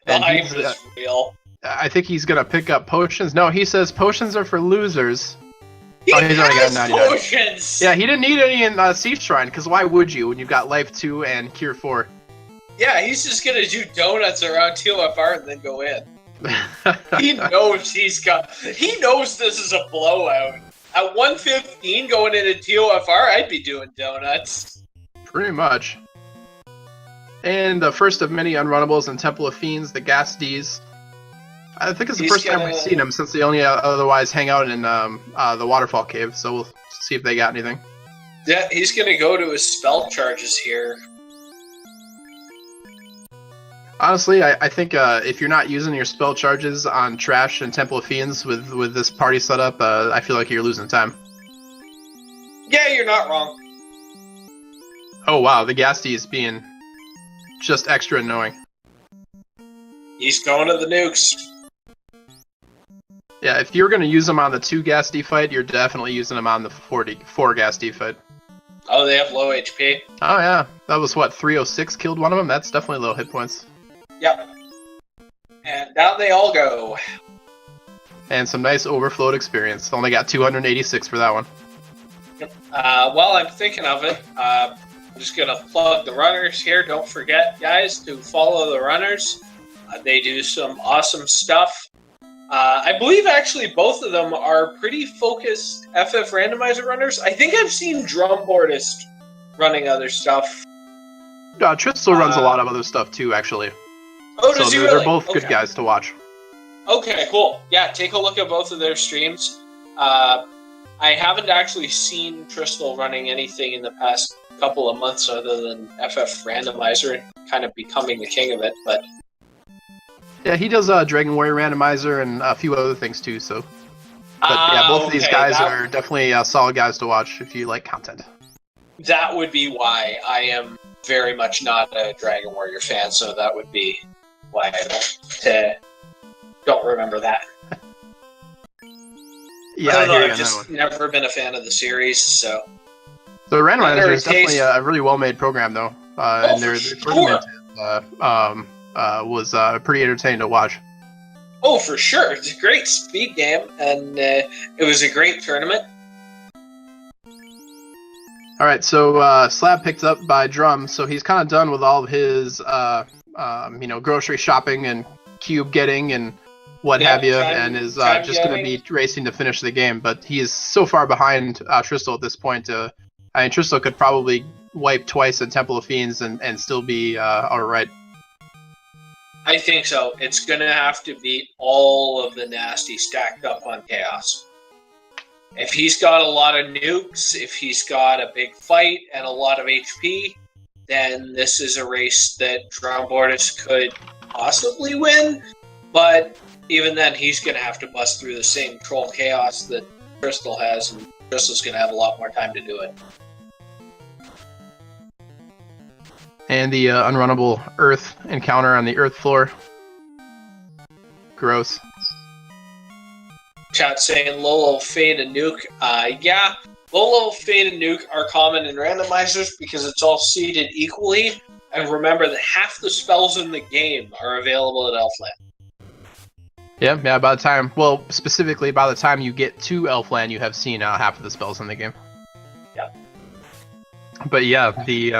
The hype is real. I think he's gonna pick up potions. No, he says potions are for losers. He's already got 99. Potions! Yeah, he didn't need any in Sea Shrine, because why would you when you've got Life 2 and Cure 4? Yeah, he's just gonna do donuts around TOFR and then go in. He knows he knows this is a blowout. At 115 going into TOFR, I'd be doing donuts. Pretty much. And the first of many unrunnables in Temple of Fiends, the Gas Ds. I think it's the first time we've seen them since they only otherwise hang out in the Waterfall Cave, so we'll see if they got anything. Yeah, he's gonna go to his spell charges here. Honestly, I think if you're not using your spell charges on Trash and Temple of Fiends with this party setup, I feel like you're losing time. Yeah, you're not wrong. Oh wow, the Ghasty is being just extra annoying. He's going to the nukes. Yeah, if you're going to use them on the 2 Ghasty fight, you're definitely using them on the 4 Ghasty fight. Oh, they have low HP? Oh yeah, that was what, 306 killed one of them? That's definitely low hit points. Yep. And down they all go. And some nice overflowed experience. Only got 286 for that one. Yep. While I'm thinking of it, I'm just going to plug the runners here. Don't forget, guys, to follow the runners. They do some awesome stuff. I believe, actually, both of them are pretty focused FF randomizer runners. I think I've seen Drumboardist running other stuff. Tristal runs a lot of other stuff, too, actually. Oh, does he really? They're both good guys to watch. Okay, cool. Yeah, take a look at both of their streams. I haven't actually seen Tristal running anything in the past couple of months other than FF Randomizer and kind of becoming the king of it, but... Yeah, he does Dragon Warrior Randomizer and a few other things too, so... But yeah, both of these guys are definitely solid guys to watch if you like content. That would be why I am very much not a Dragon Warrior fan, so that would be why I don't remember that. Yeah, I don't know, I've just never been a fan of the series, so... So Randomizer is definitely a really well-made program, though. And their tournament was pretty entertaining to watch. Oh, for sure. It's a great speed game, and it was a great tournament. All right, so Slab picked up by Drum, so he's kind of done with all of his, grocery shopping and cube getting and what have you, and is just going to be racing to finish the game. But he is so far behind Tristal at this point. I mean, Tristal could probably wipe twice in Temple of Fiends and still be all right. I think so. It's going to have to be all of the nasty stacked up on Chaos. If he's got a lot of nukes, if he's got a big fight and a lot of HP, then this is a race that Drumboardist could possibly win. But even then, he's going to have to bust through the same troll Chaos that Tristal has, and Tristal's going to have a lot more time to do it. And the unrunnable Earth encounter on the Earth floor. Gross. Chat saying low-level Fade and Nuke. Yeah, low-level Fade and Nuke are common in randomizers because it's all seeded equally. And remember that half the spells in the game are available at Elfland. Yeah, by the time, specifically by the time you get to Elfland, you have seen half of the spells in the game. Yeah. But yeah, the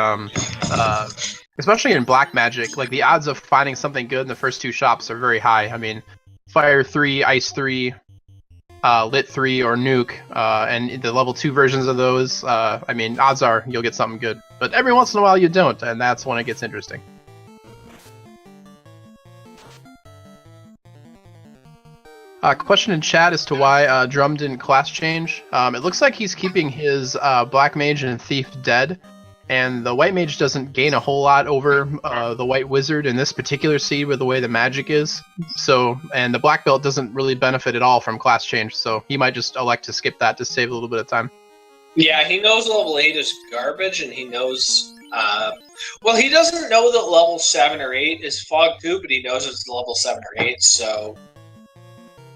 especially in Black Magic, like the odds of finding something good in the first 2 shops are very high. I mean, Fire 3, Ice 3, Lit 3, or Nuke, and the level 2 versions of those, I mean, odds are you'll get something good. But every once in a while you don't, and that's when it gets interesting. Question in chat as to why Drum didn't class change. It looks like he's keeping his Black Mage and Thief dead, and the White Mage doesn't gain a whole lot over the White Wizard in this particular seed with the way the magic is. So, and the Black Belt doesn't really benefit at all from class change, so he might just elect to skip that to save a little bit of time. Yeah, he knows level 8 is garbage, and he knows... well, he doesn't know that level 7 or 8 is Fog 2, but he knows it's level 7 or 8, so...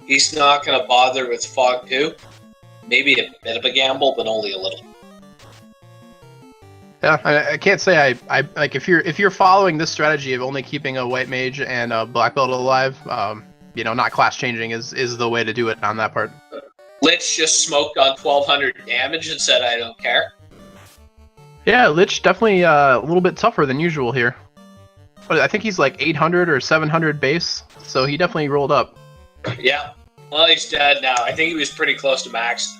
He's not going to bother with Fog 2. Maybe a bit of a gamble, but only a little. Yeah, I can't say I like if you're following this strategy of only keeping a White Mage and a Black Belt alive, you know, not class changing is the way to do it on that part. Lich just smoked on 1200 damage and said, I don't care. Yeah, Lich definitely a little bit tougher than usual here. But I think he's like 800 or 700 base, so he definitely rolled up. Yeah. Well, he's dead now. I think he was pretty close to max.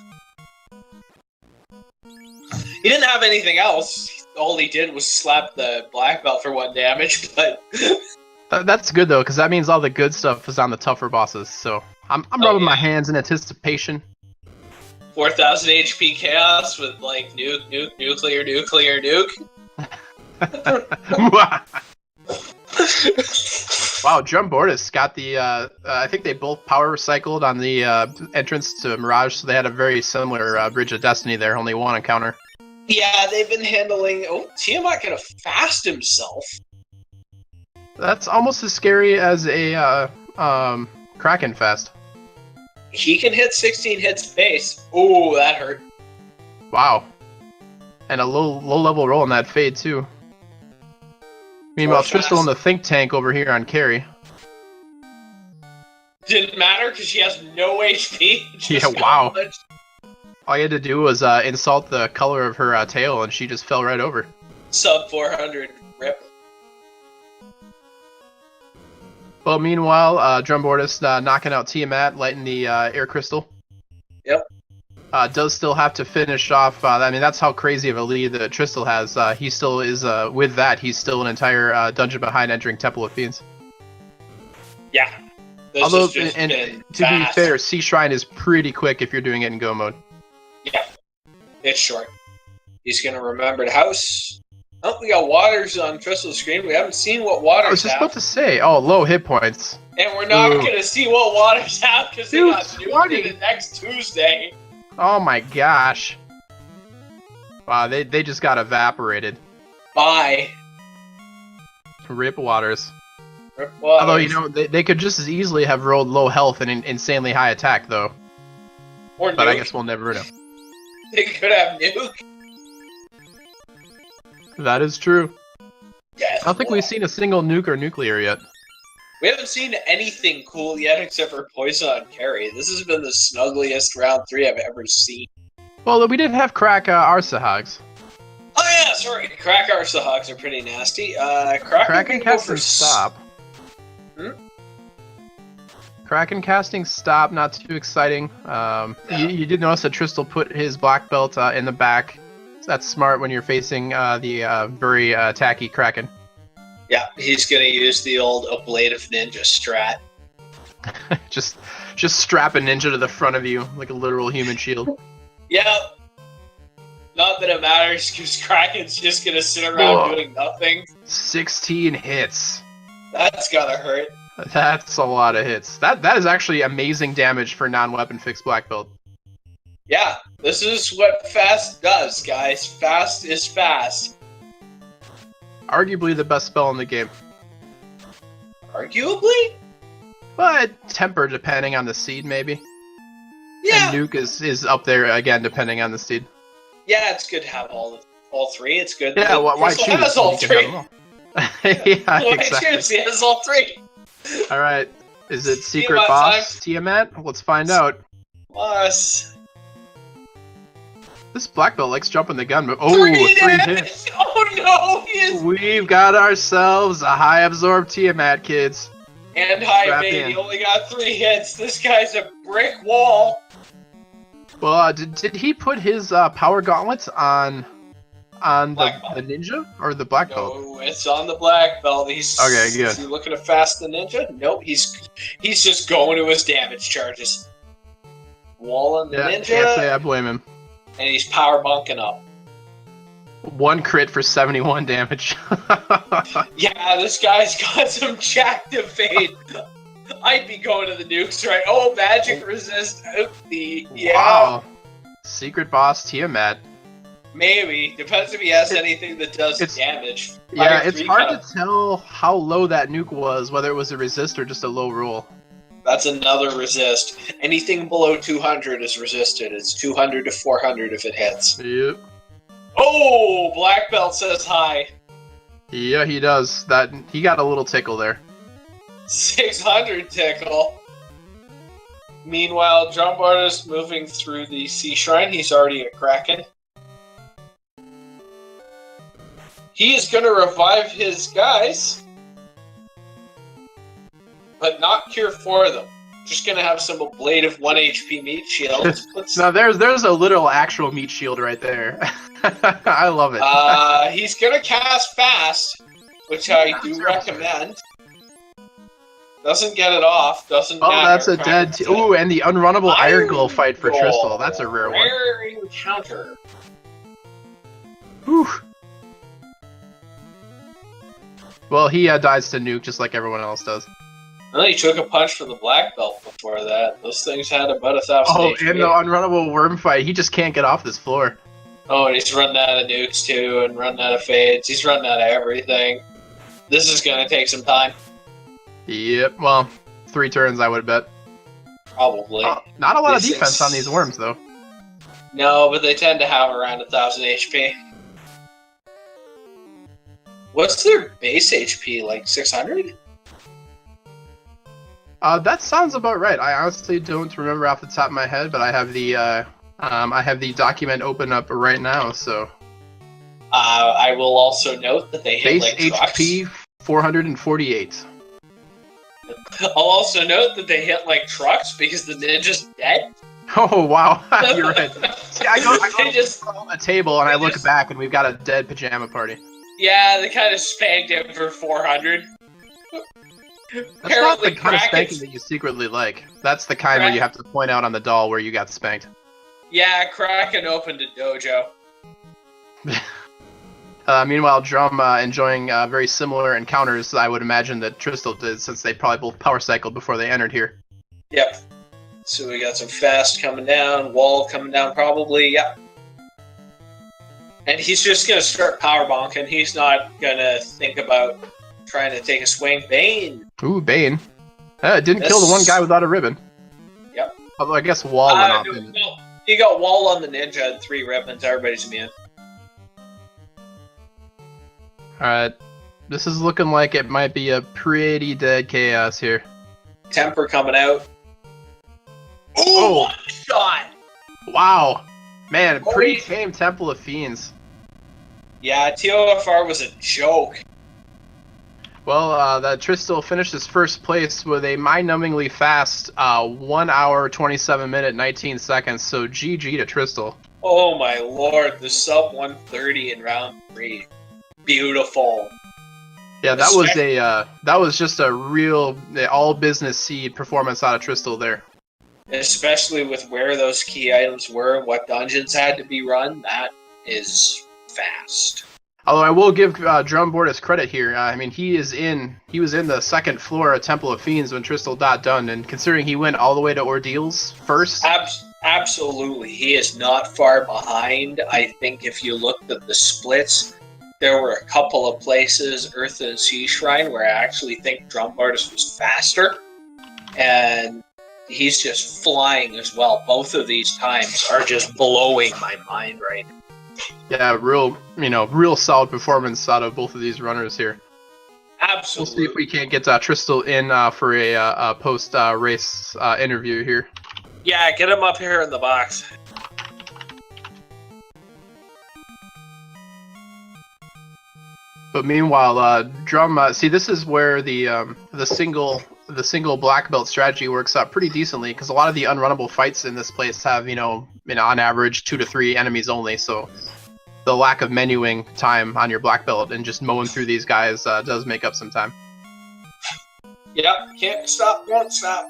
He didn't have anything else. All he did was slap the black belt for 1 damage, but... That's good, though, because that means all the good stuff is on the tougher bosses, so... I'm rubbing my hands in anticipation. 4,000 HP chaos with, like, nuke, nuclear, nuke. Wow, Drumboardist got the, I think they both power recycled on the entrance to Mirage, so they had a very similar Bridge of Destiny there, only 1 encounter. Yeah, they've been handling... Oh, Tiamat gonna fast himself. That's almost as scary as a Kraken fast. He can hit 16 hits base. Ooh, that hurt. Wow. And a low level roll on that fade, too. Meanwhile, Tristal in the think tank over here on carry. Didn't matter because she has no HP. Yeah, wow. All you had to do was insult the color of her tail, and she just fell right over. Sub 400 rip. Well, meanwhile, Drumboardist knocking out Tiamat, lighting the air crystal. Yep. Does still have to finish off. I mean, that's how crazy of a lead that Tristal has. He still is, with that, he's still an entire dungeon behind entering Temple of Fiends. Yeah. Although, to be fair, Sea Shrine is pretty quick if you're doing it in Go mode. Yeah. It's short. He's going to remember the house. Oh, we got Waters on Tristal's screen. We haven't seen what Waters I was just about to say, low hit points. And we're not going to see what Waters have because they got nuked next Tuesday. Oh my gosh. Wow, they just got evaporated. Bye. Rip Waters. Rip Waters. Although, you know, they could just as easily have rolled low health and insanely high attack, though. Or but nuke. I guess we'll never know. They could have nuke. That is true. Yes. I don't think we've seen a single nuke or nuclear yet. We haven't seen anything cool yet except for Poison on carry. This has been the snuggliest round 3 I've ever seen. Well, we did have crack Arsahogs. Oh yeah, sorry. Crack Arsahogs are pretty nasty. Kraken casting stop. Kraken casting stop, not too exciting. No. You did notice that Tristal put his black belt in the back. That's smart when you're facing the very tacky Kraken. Yeah, he's gonna use the old ablative ninja strat. just strap a ninja to the front of you like a literal human shield. Yeah. Not that it matters, because Kraken's just gonna sit around doing nothing. 16 hits. That's gotta hurt. That's a lot of hits. That is actually amazing damage for non-weapon fixed black belt. Yeah, this is what fast does, guys. Fast is fast. Arguably the best spell in the game. Arguably? But temper depending on the seed, maybe. Yeah. And nuke is up there again depending on the seed. Yeah, it's good to have all 3. It's good. Yeah, why choose? Has all 3. Yeah, exactly. Choose? He has all 3. All right. Is it secret boss Tiamat? Let's find out. Plus. This black belt likes jumping the gun, but 3 hits. Oh no! We've got ourselves a high absorb Tiamat, kids. And high mate. He only got 3 hits. This guy's a brick wall. Well, did he put his power gauntlets on On Black the ninja or the black belt? No, it's on the black belt. He's Okay, good. Is he looking to fast the ninja? Nope, he's just going to his damage charges. Walling the ninja. Can't say I blame him. And he's power bunking up. 1 crit for 71 damage. Yeah, this guy's got some jacked fade. I'd be going to the nukes, right? Oh, magic resist. Yeah. Wow. Secret boss Tiamat. Maybe. Depends if he has anything that does damage. Yeah, it's hard to tell how low that nuke was, whether it was a resist or just a low roll. That's another resist. Anything below 200 is resisted. It's 200 to 400 if it hits. Yep. Oh, black belt says hi. Yeah, he does. He got a little tickle there. 600 tickle. Meanwhile, Drumboardist moving through the Sea Shrine. He's already at Kraken. He is going to revive his guys, but not cure for them. Just going to have some blade of 1 HP meat shield. Now there's a literal actual meat shield right there. I love it. He's going to cast fast, which I do recommend. Doesn't get it off. Doesn't matter. That's a dead... Ooh, and the unrunnable Iron Glow fight for Tristal. That's a rare one. Rare encounter. Whew. Well, he dies to nuke just like everyone else does. Well, he took a punch from the black belt before that. Those things had about 1,000 Oh, HP. and the unrunnable worm fight. He just can't get off this floor. Oh, and he's running out of nukes too, and running out of fades. He's running out of everything. This is going to take some time. Yep, well, 3 turns I would bet. Probably. Not a lot of defense on these worms, though. No, but they tend to have around 1,000 HP. What's their base HP, like 600? That sounds about right. I honestly don't remember off the top of my head, but I have the document open up right now, so... I will also note that they hit base like HP, 448. I'll also note that they hit like trucks because the ninja's dead. Oh, wow. You're right. See, I go just on the table, and I look back, and we've got a dead pajama party. Yeah, they kind of spanked him for 400. That's not the kind of spanking that you secretly like. That's the kind where you have to point out on the doll where you got spanked. Yeah, Kraken opened a dojo. Meanwhile, Drum enjoying very similar encounters, I would imagine, that Tristal did, since they probably both power cycled before they entered here. Yep. So we got some fast coming down, wall coming down probably, yep. And he's just going to start power bonking. He's not going to think about trying to take a swing. Bane! Ooh, Bane. It didn't kill the one guy without a ribbon. Yep. Although I guess Wall went off in it. No, you got Wall on the ninja and 3 ribbons. Everybody's immune. Alright. This is looking like it might be a pretty dead chaos here. Temper coming out. Ooh, oh! One shot! Wow. Man, pretty tame Temple of Fiends. Yeah, TOFR was a joke. Well, that Tristal finished his first place with a mind-numbingly fast 1 hour, 27 minute, 19 seconds, so GG to Tristal. Oh my lord, the sub 130 in round 3. Beautiful. Yeah, that was just a real all business seed performance out of Tristal there. Especially with where those key items were and what dungeons had to be run, that is fast. Although I will give Drumboardist credit here. I mean, he was in the second floor of Temple of Fiends when Tristal got done, and considering he went all the way to Ordeals first. Absolutely, he is not far behind. I think if you looked at the splits, there were a couple of places, Earth and Sea Shrine, where I actually think Drumboardist was faster, and he's just flying as well. Both of these times are just blowing my mind right now. Yeah, real solid performance out of both of these runners here. Absolutely. We'll see if we can't get Tristal in for a post-race interview here. Yeah, get him up here in the box. But meanwhile, Drum. See, this is where the single black belt strategy works out pretty decently, because a lot of the unrunnable fights in this place have on average 2 to 3 enemies only. So the lack of menuing time on your black belt and just mowing through these guys does make up some time. Yep, can't stop, won't stop.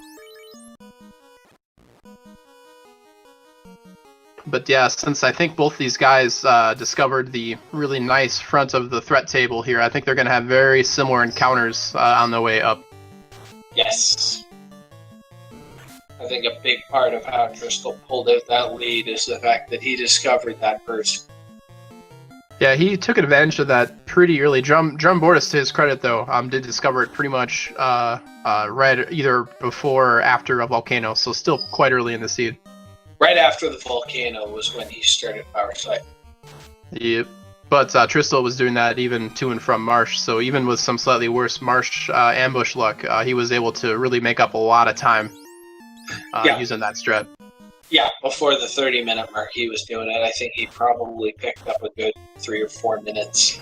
But yeah, since I think both these guys discovered the really nice front of the threat table here, I think they're going to have very similar encounters on the way up. Yes. I think a big part of how Tristal pulled out that lead is the fact that he discovered that first. Yeah, he took advantage of that pretty early. Drumboardist, to his credit, though, did discover it pretty much right either before or after a Volcano, so still quite early in the seed. Right after the Volcano was when he started Power Sight. Yep. But Tristal was doing that even to and from Marsh, so even with some slightly worse Marsh ambush luck, he was able to really make up a lot of time using that strat. Yeah, before the 30-minute mark he was doing it. I think he probably picked up a good 3 or 4 minutes.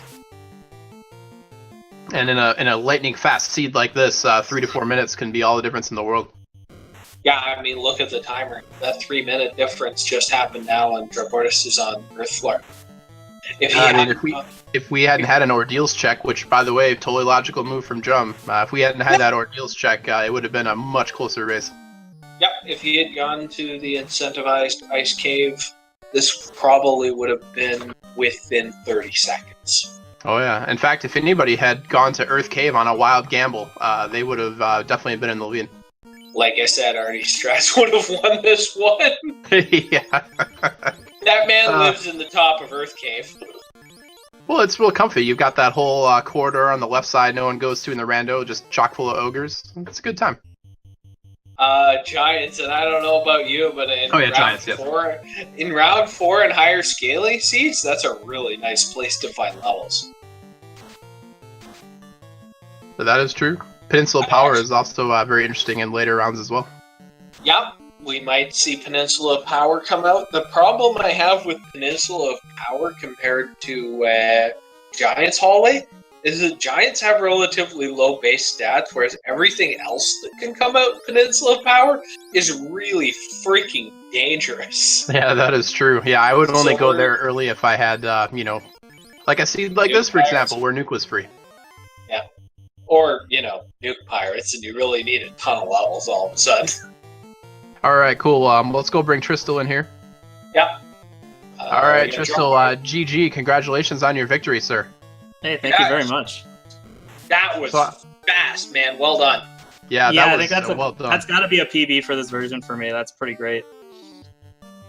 And in a lightning fast seed like this, 3 to 4 minutes can be all the difference in the world. Yeah, I mean, look at the timer. That 3-minute difference just happened now, and Drumboardist is on Earth Floor. If we hadn't had an Ordeals check, which, by the way, totally logical move from Drum, if we hadn't had that Ordeals check, it would have been a much closer race. Yep, if he had gone to the incentivized Ice Cave, this probably would have been within 30 seconds. Oh yeah. In fact, if anybody had gone to Earth Cave on a wild gamble, they would have definitely been in the lead. Like I said, Artie Strauss would have won this one. Yeah. That man lives in the top of Earth Cave. Well, it's real comfy. You've got that whole corridor on the left side no one goes to in the rando, just chock full of ogres. It's a good time. Giants, and I don't know about you, but in round 4 and higher scaling seeds, that's a really nice place to find levels. So that is true. Peninsula Power is also very interesting in later rounds as well. Yep, we might see Peninsula Power come out. The problem I have with Peninsula Power compared to Giants Hallway is that Giants have relatively low base stats, whereas everything else that can come out Peninsula Power is really freaking dangerous. Yeah, that is true. Yeah, I would only go there early if I had, like a seed like this, for example, where Nuke was free. Yeah. Or, Nuke Pirates, and you really need a ton of levels all of a sudden. Alright, cool. Let's go bring Tristal in here. Yeah. Alright, Tristal, GG, congratulations on your victory, sir. Hey, thank you very much. That was fast, man. Well done. Yeah, I think that's well done. That's got to be a PB for this version for me. That's pretty great.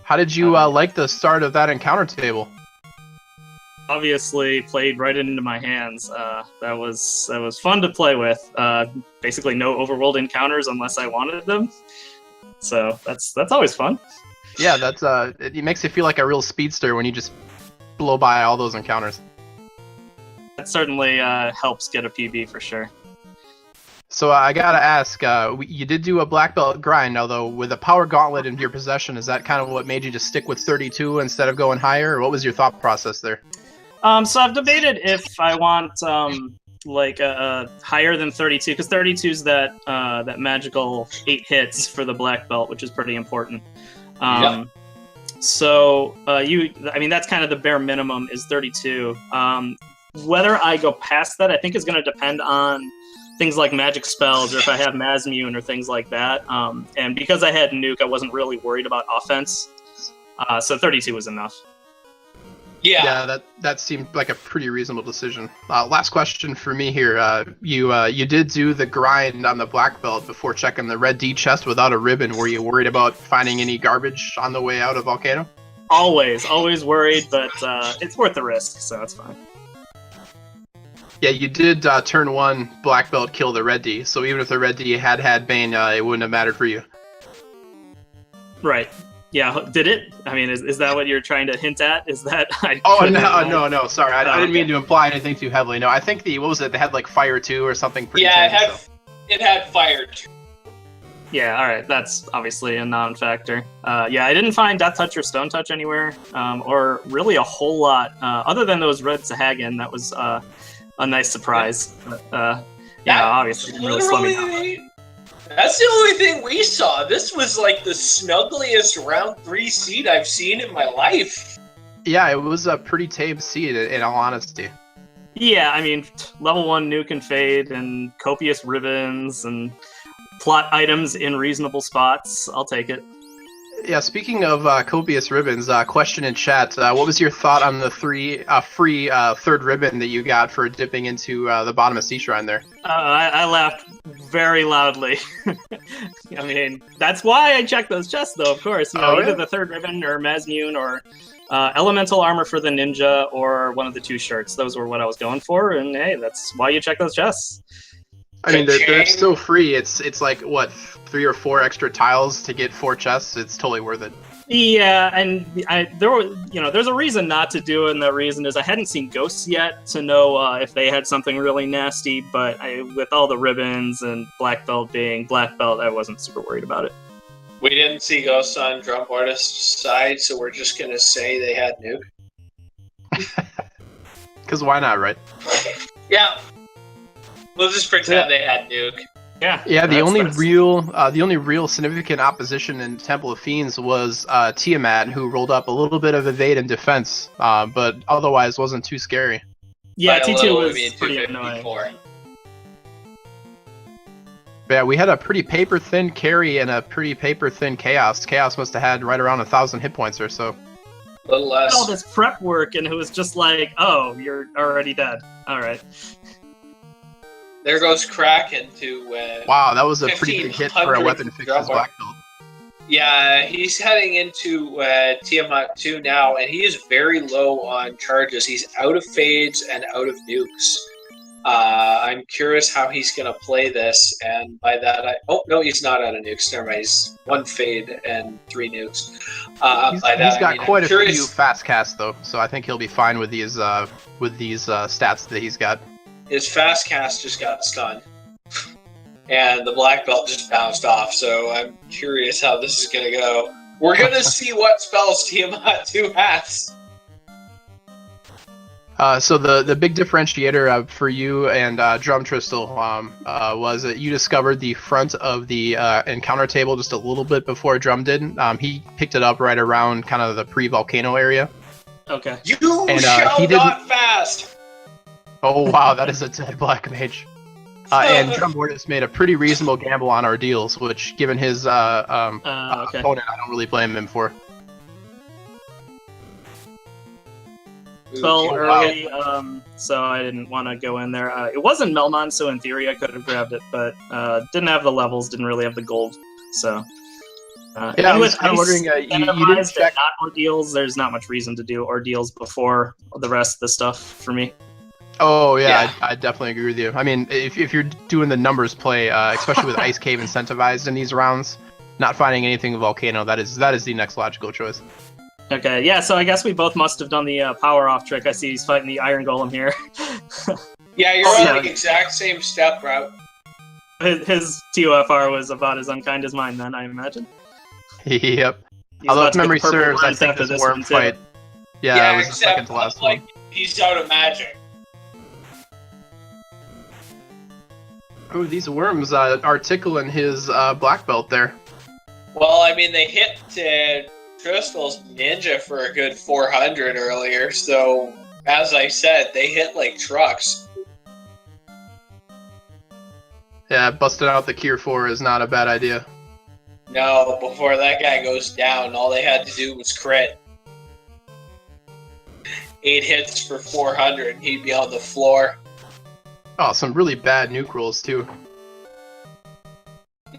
How did you like the start of that encounter table? Obviously, played right into my hands. That was fun to play with. Basically, no overworld encounters unless I wanted them. So that's always fun. Yeah, that's it makes you feel like a real speedster when you just blow by all those encounters. That certainly helps get a PB for sure. So I gotta ask, you did do a black belt grind, although with a power gauntlet in your possession, is that kind of what made you just stick with 32 instead of going higher, or what was your thought process there? So I've debated if I want higher than 32, because 32 is that magical 8 hits for the black belt, which is pretty important. Yep. So that's kind of the bare minimum is 32. Whether I go past that, I think is going to depend on things like magic spells, or if I have Mazmune or things like that. And because I had Nuke, I wasn't really worried about offense. So 32 was enough. Yeah, that seemed like a pretty reasonable decision. Last question for me here. You did do the grind on the black belt before checking the red D chest without a ribbon. Were you worried about finding any garbage on the way out of Volcano? Always worried, but it's worth the risk, so it's fine. Yeah, you did turn 1 black belt kill the red D, so even if the red D had Bane, it wouldn't have mattered for you. Right. Yeah, did it? I mean, is that what you're trying to hint at? Is that No, sorry. I didn't mean to imply anything too heavily. No, I think what was it? They had like Fire 2 or something pretty it had Fire 2. Yeah, alright, that's obviously a non-factor. Yeah, I didn't find Death Touch or Stone Touch anywhere, or really a whole lot, other than those red Sahagin. That was a nice surprise. But, obviously didn't really slow me down. That's the only thing we saw. This was like the snuggliest round 3 seed I've seen in my life. Yeah, it was a pretty tame seed, in all honesty. Yeah, I mean, level 1 nuke and fade and copious ribbons and plot items in reasonable spots. I'll take it. Yeah, speaking of copious ribbons, question in chat, what was your thought on the free third ribbon that you got for dipping into the bottom of Sea Shrine there? I laughed very loudly. I mean, that's why I checked those chests, though, of course. You know, either the third ribbon or Mazmune or elemental armor for the ninja or one of the 2 shirts. Those were what I was going for, and hey, that's why you check those chests. I mean, they're still free. It's like, what, 3 or 4 extra tiles to get 4 chests? It's totally worth it. Yeah, and there's a reason not to do it, and the reason is I hadn't seen ghosts yet to know if they had something really nasty, but with all the ribbons and black belt being black belt, I wasn't super worried about it. We didn't see ghosts on Drumboardist's side, so we're just going to say they had nuke. Because why not, right? Yeah. We'll just pretend they had nuke. Yeah. The only real significant opposition in Temple of Fiends was Tiamat, who rolled up a little bit of evade and defense, but otherwise wasn't too scary. Yeah, T2 was pretty annoying. Yeah, we had a pretty paper-thin carry and a pretty paper-thin Chaos. Chaos must have had right around 1,000 hit points or so. A little less. All this prep work, and it was just like, oh, you're already dead. All right. There goes Kraken to... wow, that was a pretty big hit for a weapon fixes black belt. Yeah, he's heading into Tiamat 2 now, and he is very low on charges. He's out of fades and out of nukes. I'm curious how he's going to play this, and by that oh, no, he's not out of nukes. Never mind, he's 1 fade and 3 nukes. He's got quite a few fast casts, though, so I think he'll be fine with these stats that he's got. His fast cast just got stunned, and the black belt just bounced off, so I'm curious how this is going to go. We're going to see what spells Tiamat 2 has. So the big differentiator for you and Drum Tristal was that you discovered the front of the encounter table just a little bit before Drum did. He picked it up right around kind of the pre-Volcano area. Okay. You shall not fast! Oh wow, that is a dead black mage. And Drumboardist made a pretty reasonable gamble on Ordeals, which, given his opponent, I don't really blame him for. Fell early, so I didn't want to go in there. It wasn't Melmon, so in theory I could have grabbed it, but didn't have the levels, didn't really have the gold, so... I was kind of wondering, you didn't check... not Ordeals, there's not much reason to do Ordeals before the rest of the stuff for me. Oh, yeah. I definitely agree with you. I mean, if you're doing the numbers play, especially with Ice Cave incentivized in these rounds, not finding anything with Volcano, that is the next logical choice. Okay, yeah, so I guess we both must have done the power-off trick. I see he's fighting the Iron Golem here. Yeah, you're on the exact same step route. His TOFR was about as unkind as mine then, I imagine. Yep. Although if memory serves, I think this worm fight... Yeah, it was the second to last one. He's out of magic. Oh, these worms are tickling his black belt there. Well, I mean, they hit Crystal's ninja for a good 400 earlier, so as I said, they hit like trucks. Yeah, busting out the Cure 4 is not a bad idea. No, before that guy goes down, all they had to do was crit. 8 hits for 400, and he'd be on the floor. Oh, some really bad nuke rolls, too.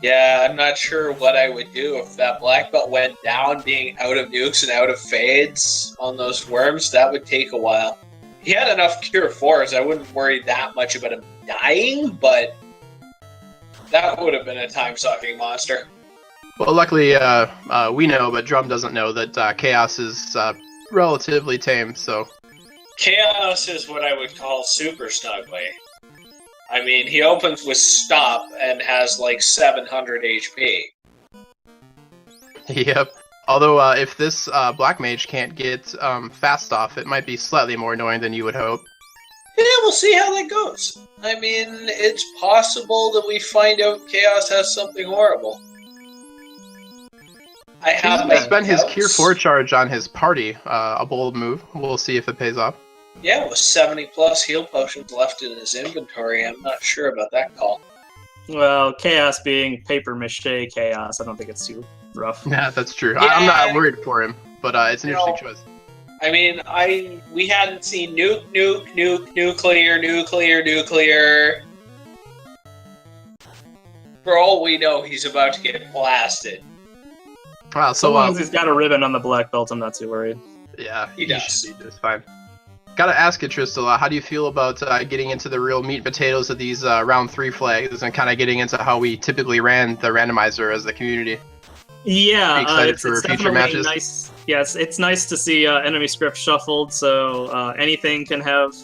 Yeah, I'm not sure what I would do if that black belt went down, being out of nukes and out of fades on those worms. That would take a while. He had enough Cure 4s, I wouldn't worry that much about him dying, but that would have been a time-sucking monster. Well, luckily, we know, but Drum doesn't know that Chaos is relatively tame, so... Chaos is what I would call super snuggly. I mean, he opens with Stop and has like 700 HP. Yep. Although, if this Black Mage can't get fast off, it might be slightly more annoying than you would hope. Yeah, we'll see how that goes. I mean, it's possible that we find out Chaos has something horrible. I He's have going my to spend his doubts. Cure 4 charge on his party. A bold move. We'll see if it pays off. Yeah, with 70 plus heal potions left in his inventory, I'm not sure about that call. Well, Chaos being paper mache Chaos, I don't think it's too rough. Yeah, that's true. Yeah. I'm not worried for him, but it's an interesting choice. I mean, we hadn't seen nuclear. For all we know, he's about to get blasted. Wow, So long as he's got a ribbon on the black belt, I'm not too worried. Yeah, He does. should be just fine. Gotta ask you, Tristal, how do you feel about getting into the real meat and potatoes of these round 3 flags and kind of getting into how we typically ran the randomizer as the community? Yeah, excited it's for future definitely matches? nice. Yeah, it's nice to see enemy script shuffled, so anything can have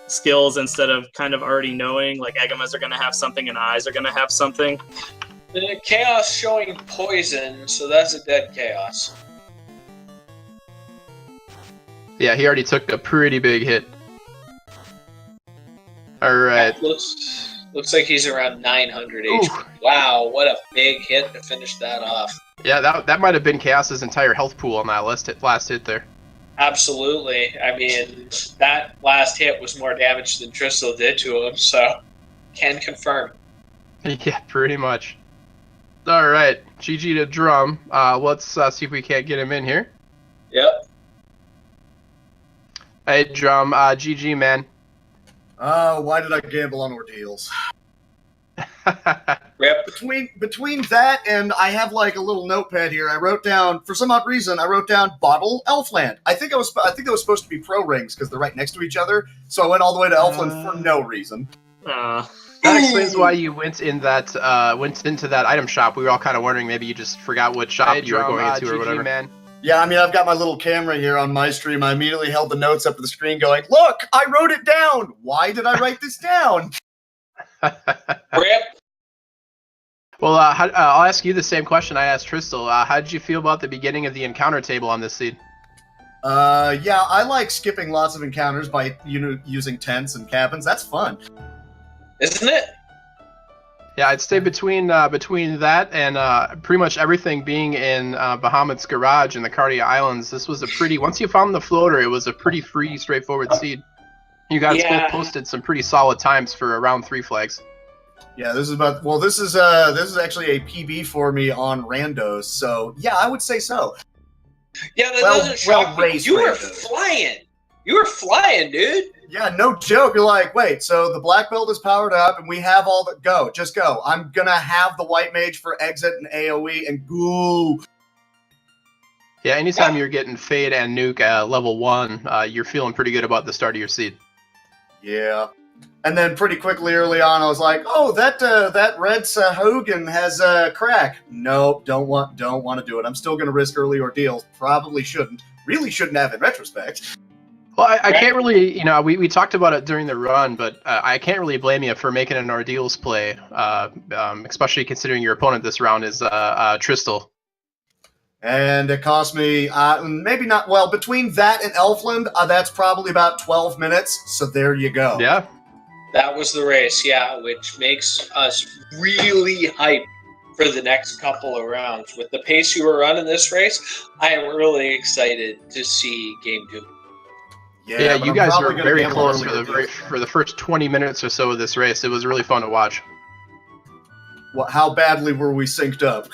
skills instead of kind of already knowing, like Agamas are going to have something and Eyes are going to have something. Chaos showing poison, so that's a dead Chaos. Yeah, he already took a pretty big hit. Alright. Looks like he's around 900 HP. Ooh. Wow, what a big hit to finish that off. Yeah, that might have been Chaos's entire health pool on that last hit there. Absolutely. I mean, that last hit was more damage than Tristal did to him, so can confirm. Yeah, pretty much. Alright, GG to Drum. Let's see if we can't get him in here. Yep. Hey, Drum, GG, man. Why did I gamble on Ordeals? Rip. Between that and I have like a little notepad here. I wrote down, for some odd reason, Bottle Elfland. I think that was supposed to be pro rings because they're right next to each other. So I went all the way to Elfland for no reason. That explains why you went into that item shop. We were all kind of wondering maybe you just forgot what shop you were going into or whatever. Man. Yeah, I mean, I've got my little camera here on my stream. I immediately held the notes up to the screen going, look, I wrote it down. Why did I write this down? Rip. Well, I'll ask you the same question I asked Tristal. How did you feel about the beginning of the encounter table on this seed? Yeah, I like skipping lots of encounters by using tents and cabins. That's fun. Isn't it? Yeah, I'd stay between that and pretty much everything being in Bahamut's garage in the Cardia Islands. This was once you found the floater, it was a pretty free, straightforward seed. You guys both posted some pretty solid times for round 3 flags. Yeah, this is actually a PB for me on randos, so yeah, I would say so. Yeah, that doesn't shock me. raised You were randos. flying. You were flying, dude. Yeah, no joke. You're like, wait, so the black belt is powered up and we have all the just go. I'm gonna have the white mage for exit and AoE and go. Yeah, anytime you're getting Fade and Nuke level 1, you're feeling pretty good about the start of your seed. Yeah. And then pretty quickly early on, I was like, oh, that red Hogan has a crack. Nope, don't want to do it. I'm still gonna risk early ordeals. Probably shouldn't. Really shouldn't have in retrospect. Well, I can't really, we talked about it during the run, but I can't really blame you for making an Ordeals play, especially considering your opponent this round is Tristal. And it cost me, maybe not, well, between that and Elfland, that's probably about 12 minutes, so there you go. Yeah. That was the race, yeah, which makes us really hyped for the next couple of rounds. With the pace you were running this race, I am really excited to see Game 2. Yeah, but you I'm guys probably were gonna very gamble close on for the first 20 minutes or so of this race. It was really fun to watch. How badly were we synced up?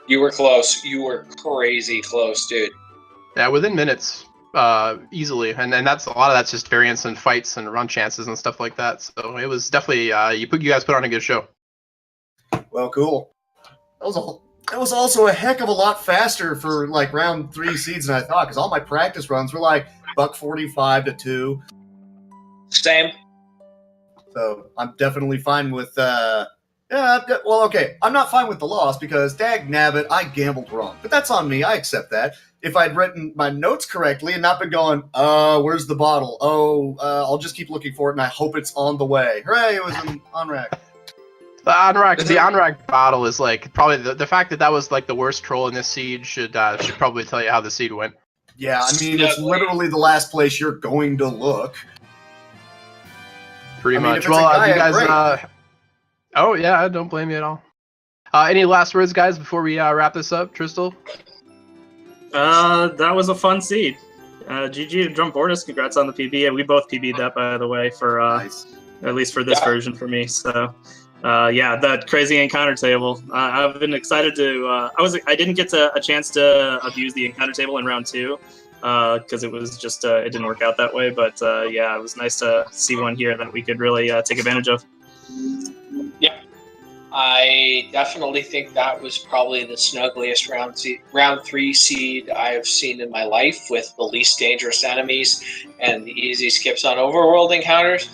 You were close. You were crazy close, dude. Yeah, within minutes, easily, and that's a lot of that's just variance and fights and run chances and stuff like that. So it was definitely you guys put on a good show. Well, cool. That was also a heck of a lot faster for like round 3 seeds than I thought, because all my practice runs were like $1.45 to 2. Same. So I'm definitely fine with well, okay, I'm not fine with the loss because dag nabbit, I gambled wrong. But that's on me, I accept that. If I'd written my notes correctly and not been going, where's the bottle? I'll just keep looking for it and I hope it's on the way. Hooray, it was on rack. The on-rack bottle is like probably the fact that was like the worst troll in this seed should probably tell you how the seed went. Yeah, I mean, it's literally the last place you're going to look. Pretty much. If it's a guy, you guys. great. Oh yeah, I don't blame you at all. Any last words, guys, before we wrap this up, Tristal? That was a fun seed. GG to Drumboardist. Congrats on the PB. We both PB'd that, by the way, for Nice. at least for this version for me. So, yeah, that crazy encounter table. I've been excited to. I didn't get a chance to abuse the encounter table in round 2 because it was just it didn't work out that way. But yeah, it was nice to see one here that we could really take advantage of. Yeah, I definitely think that was probably the snuggliest round 3 seed I've seen in my life, with the least dangerous enemies and the easy skips on overworld encounters.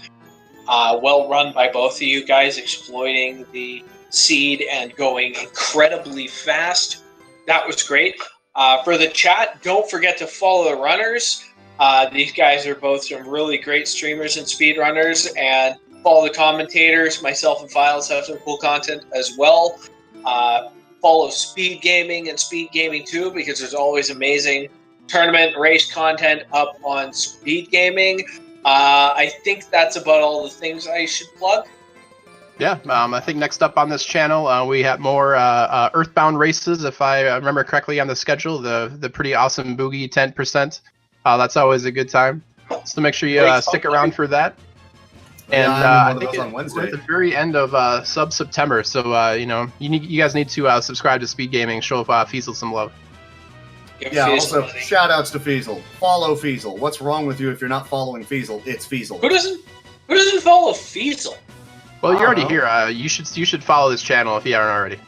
Well run by both of you guys, exploiting the seed and going incredibly fast. That was great. For the chat, don't forget to follow the runners. These guys are both some really great streamers and speedrunners, and follow the commentators. Myself and Files have some cool content as well. Follow Speed Gaming and Speed Gaming 2, because there's always amazing tournament race content up on Speed Gaming. I think that's about all the things I should plug. Yeah, I think next up on this channel, we have more Earthbound races, if I remember correctly on the schedule, the pretty awesome Boogie 10%. That's always a good time. So make sure you stick around for that. And I think we're at the very end of sub-September, so you guys need to subscribe to Speed Gaming, show Fiesel some love. Yeah, also, shout-outs to Fiesel. Follow Fiesel. What's wrong with you if you're not following Fiesel? It's Fiesel. Who doesn't follow Fiesel? Well, you're already here. You should follow this channel if you aren't already.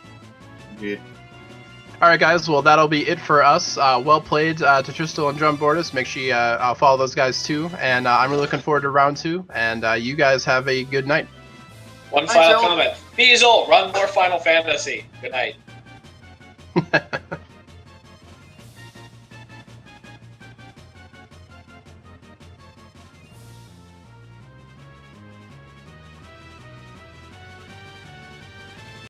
Indeed. All right, guys. Well, that'll be it for us. Well played to Tristal and Drumboardist. Make sure you follow those guys too. And I'm really looking forward to round 2. And you guys have a good night. One final comment. Fiesel, run more Final Fantasy. Good night.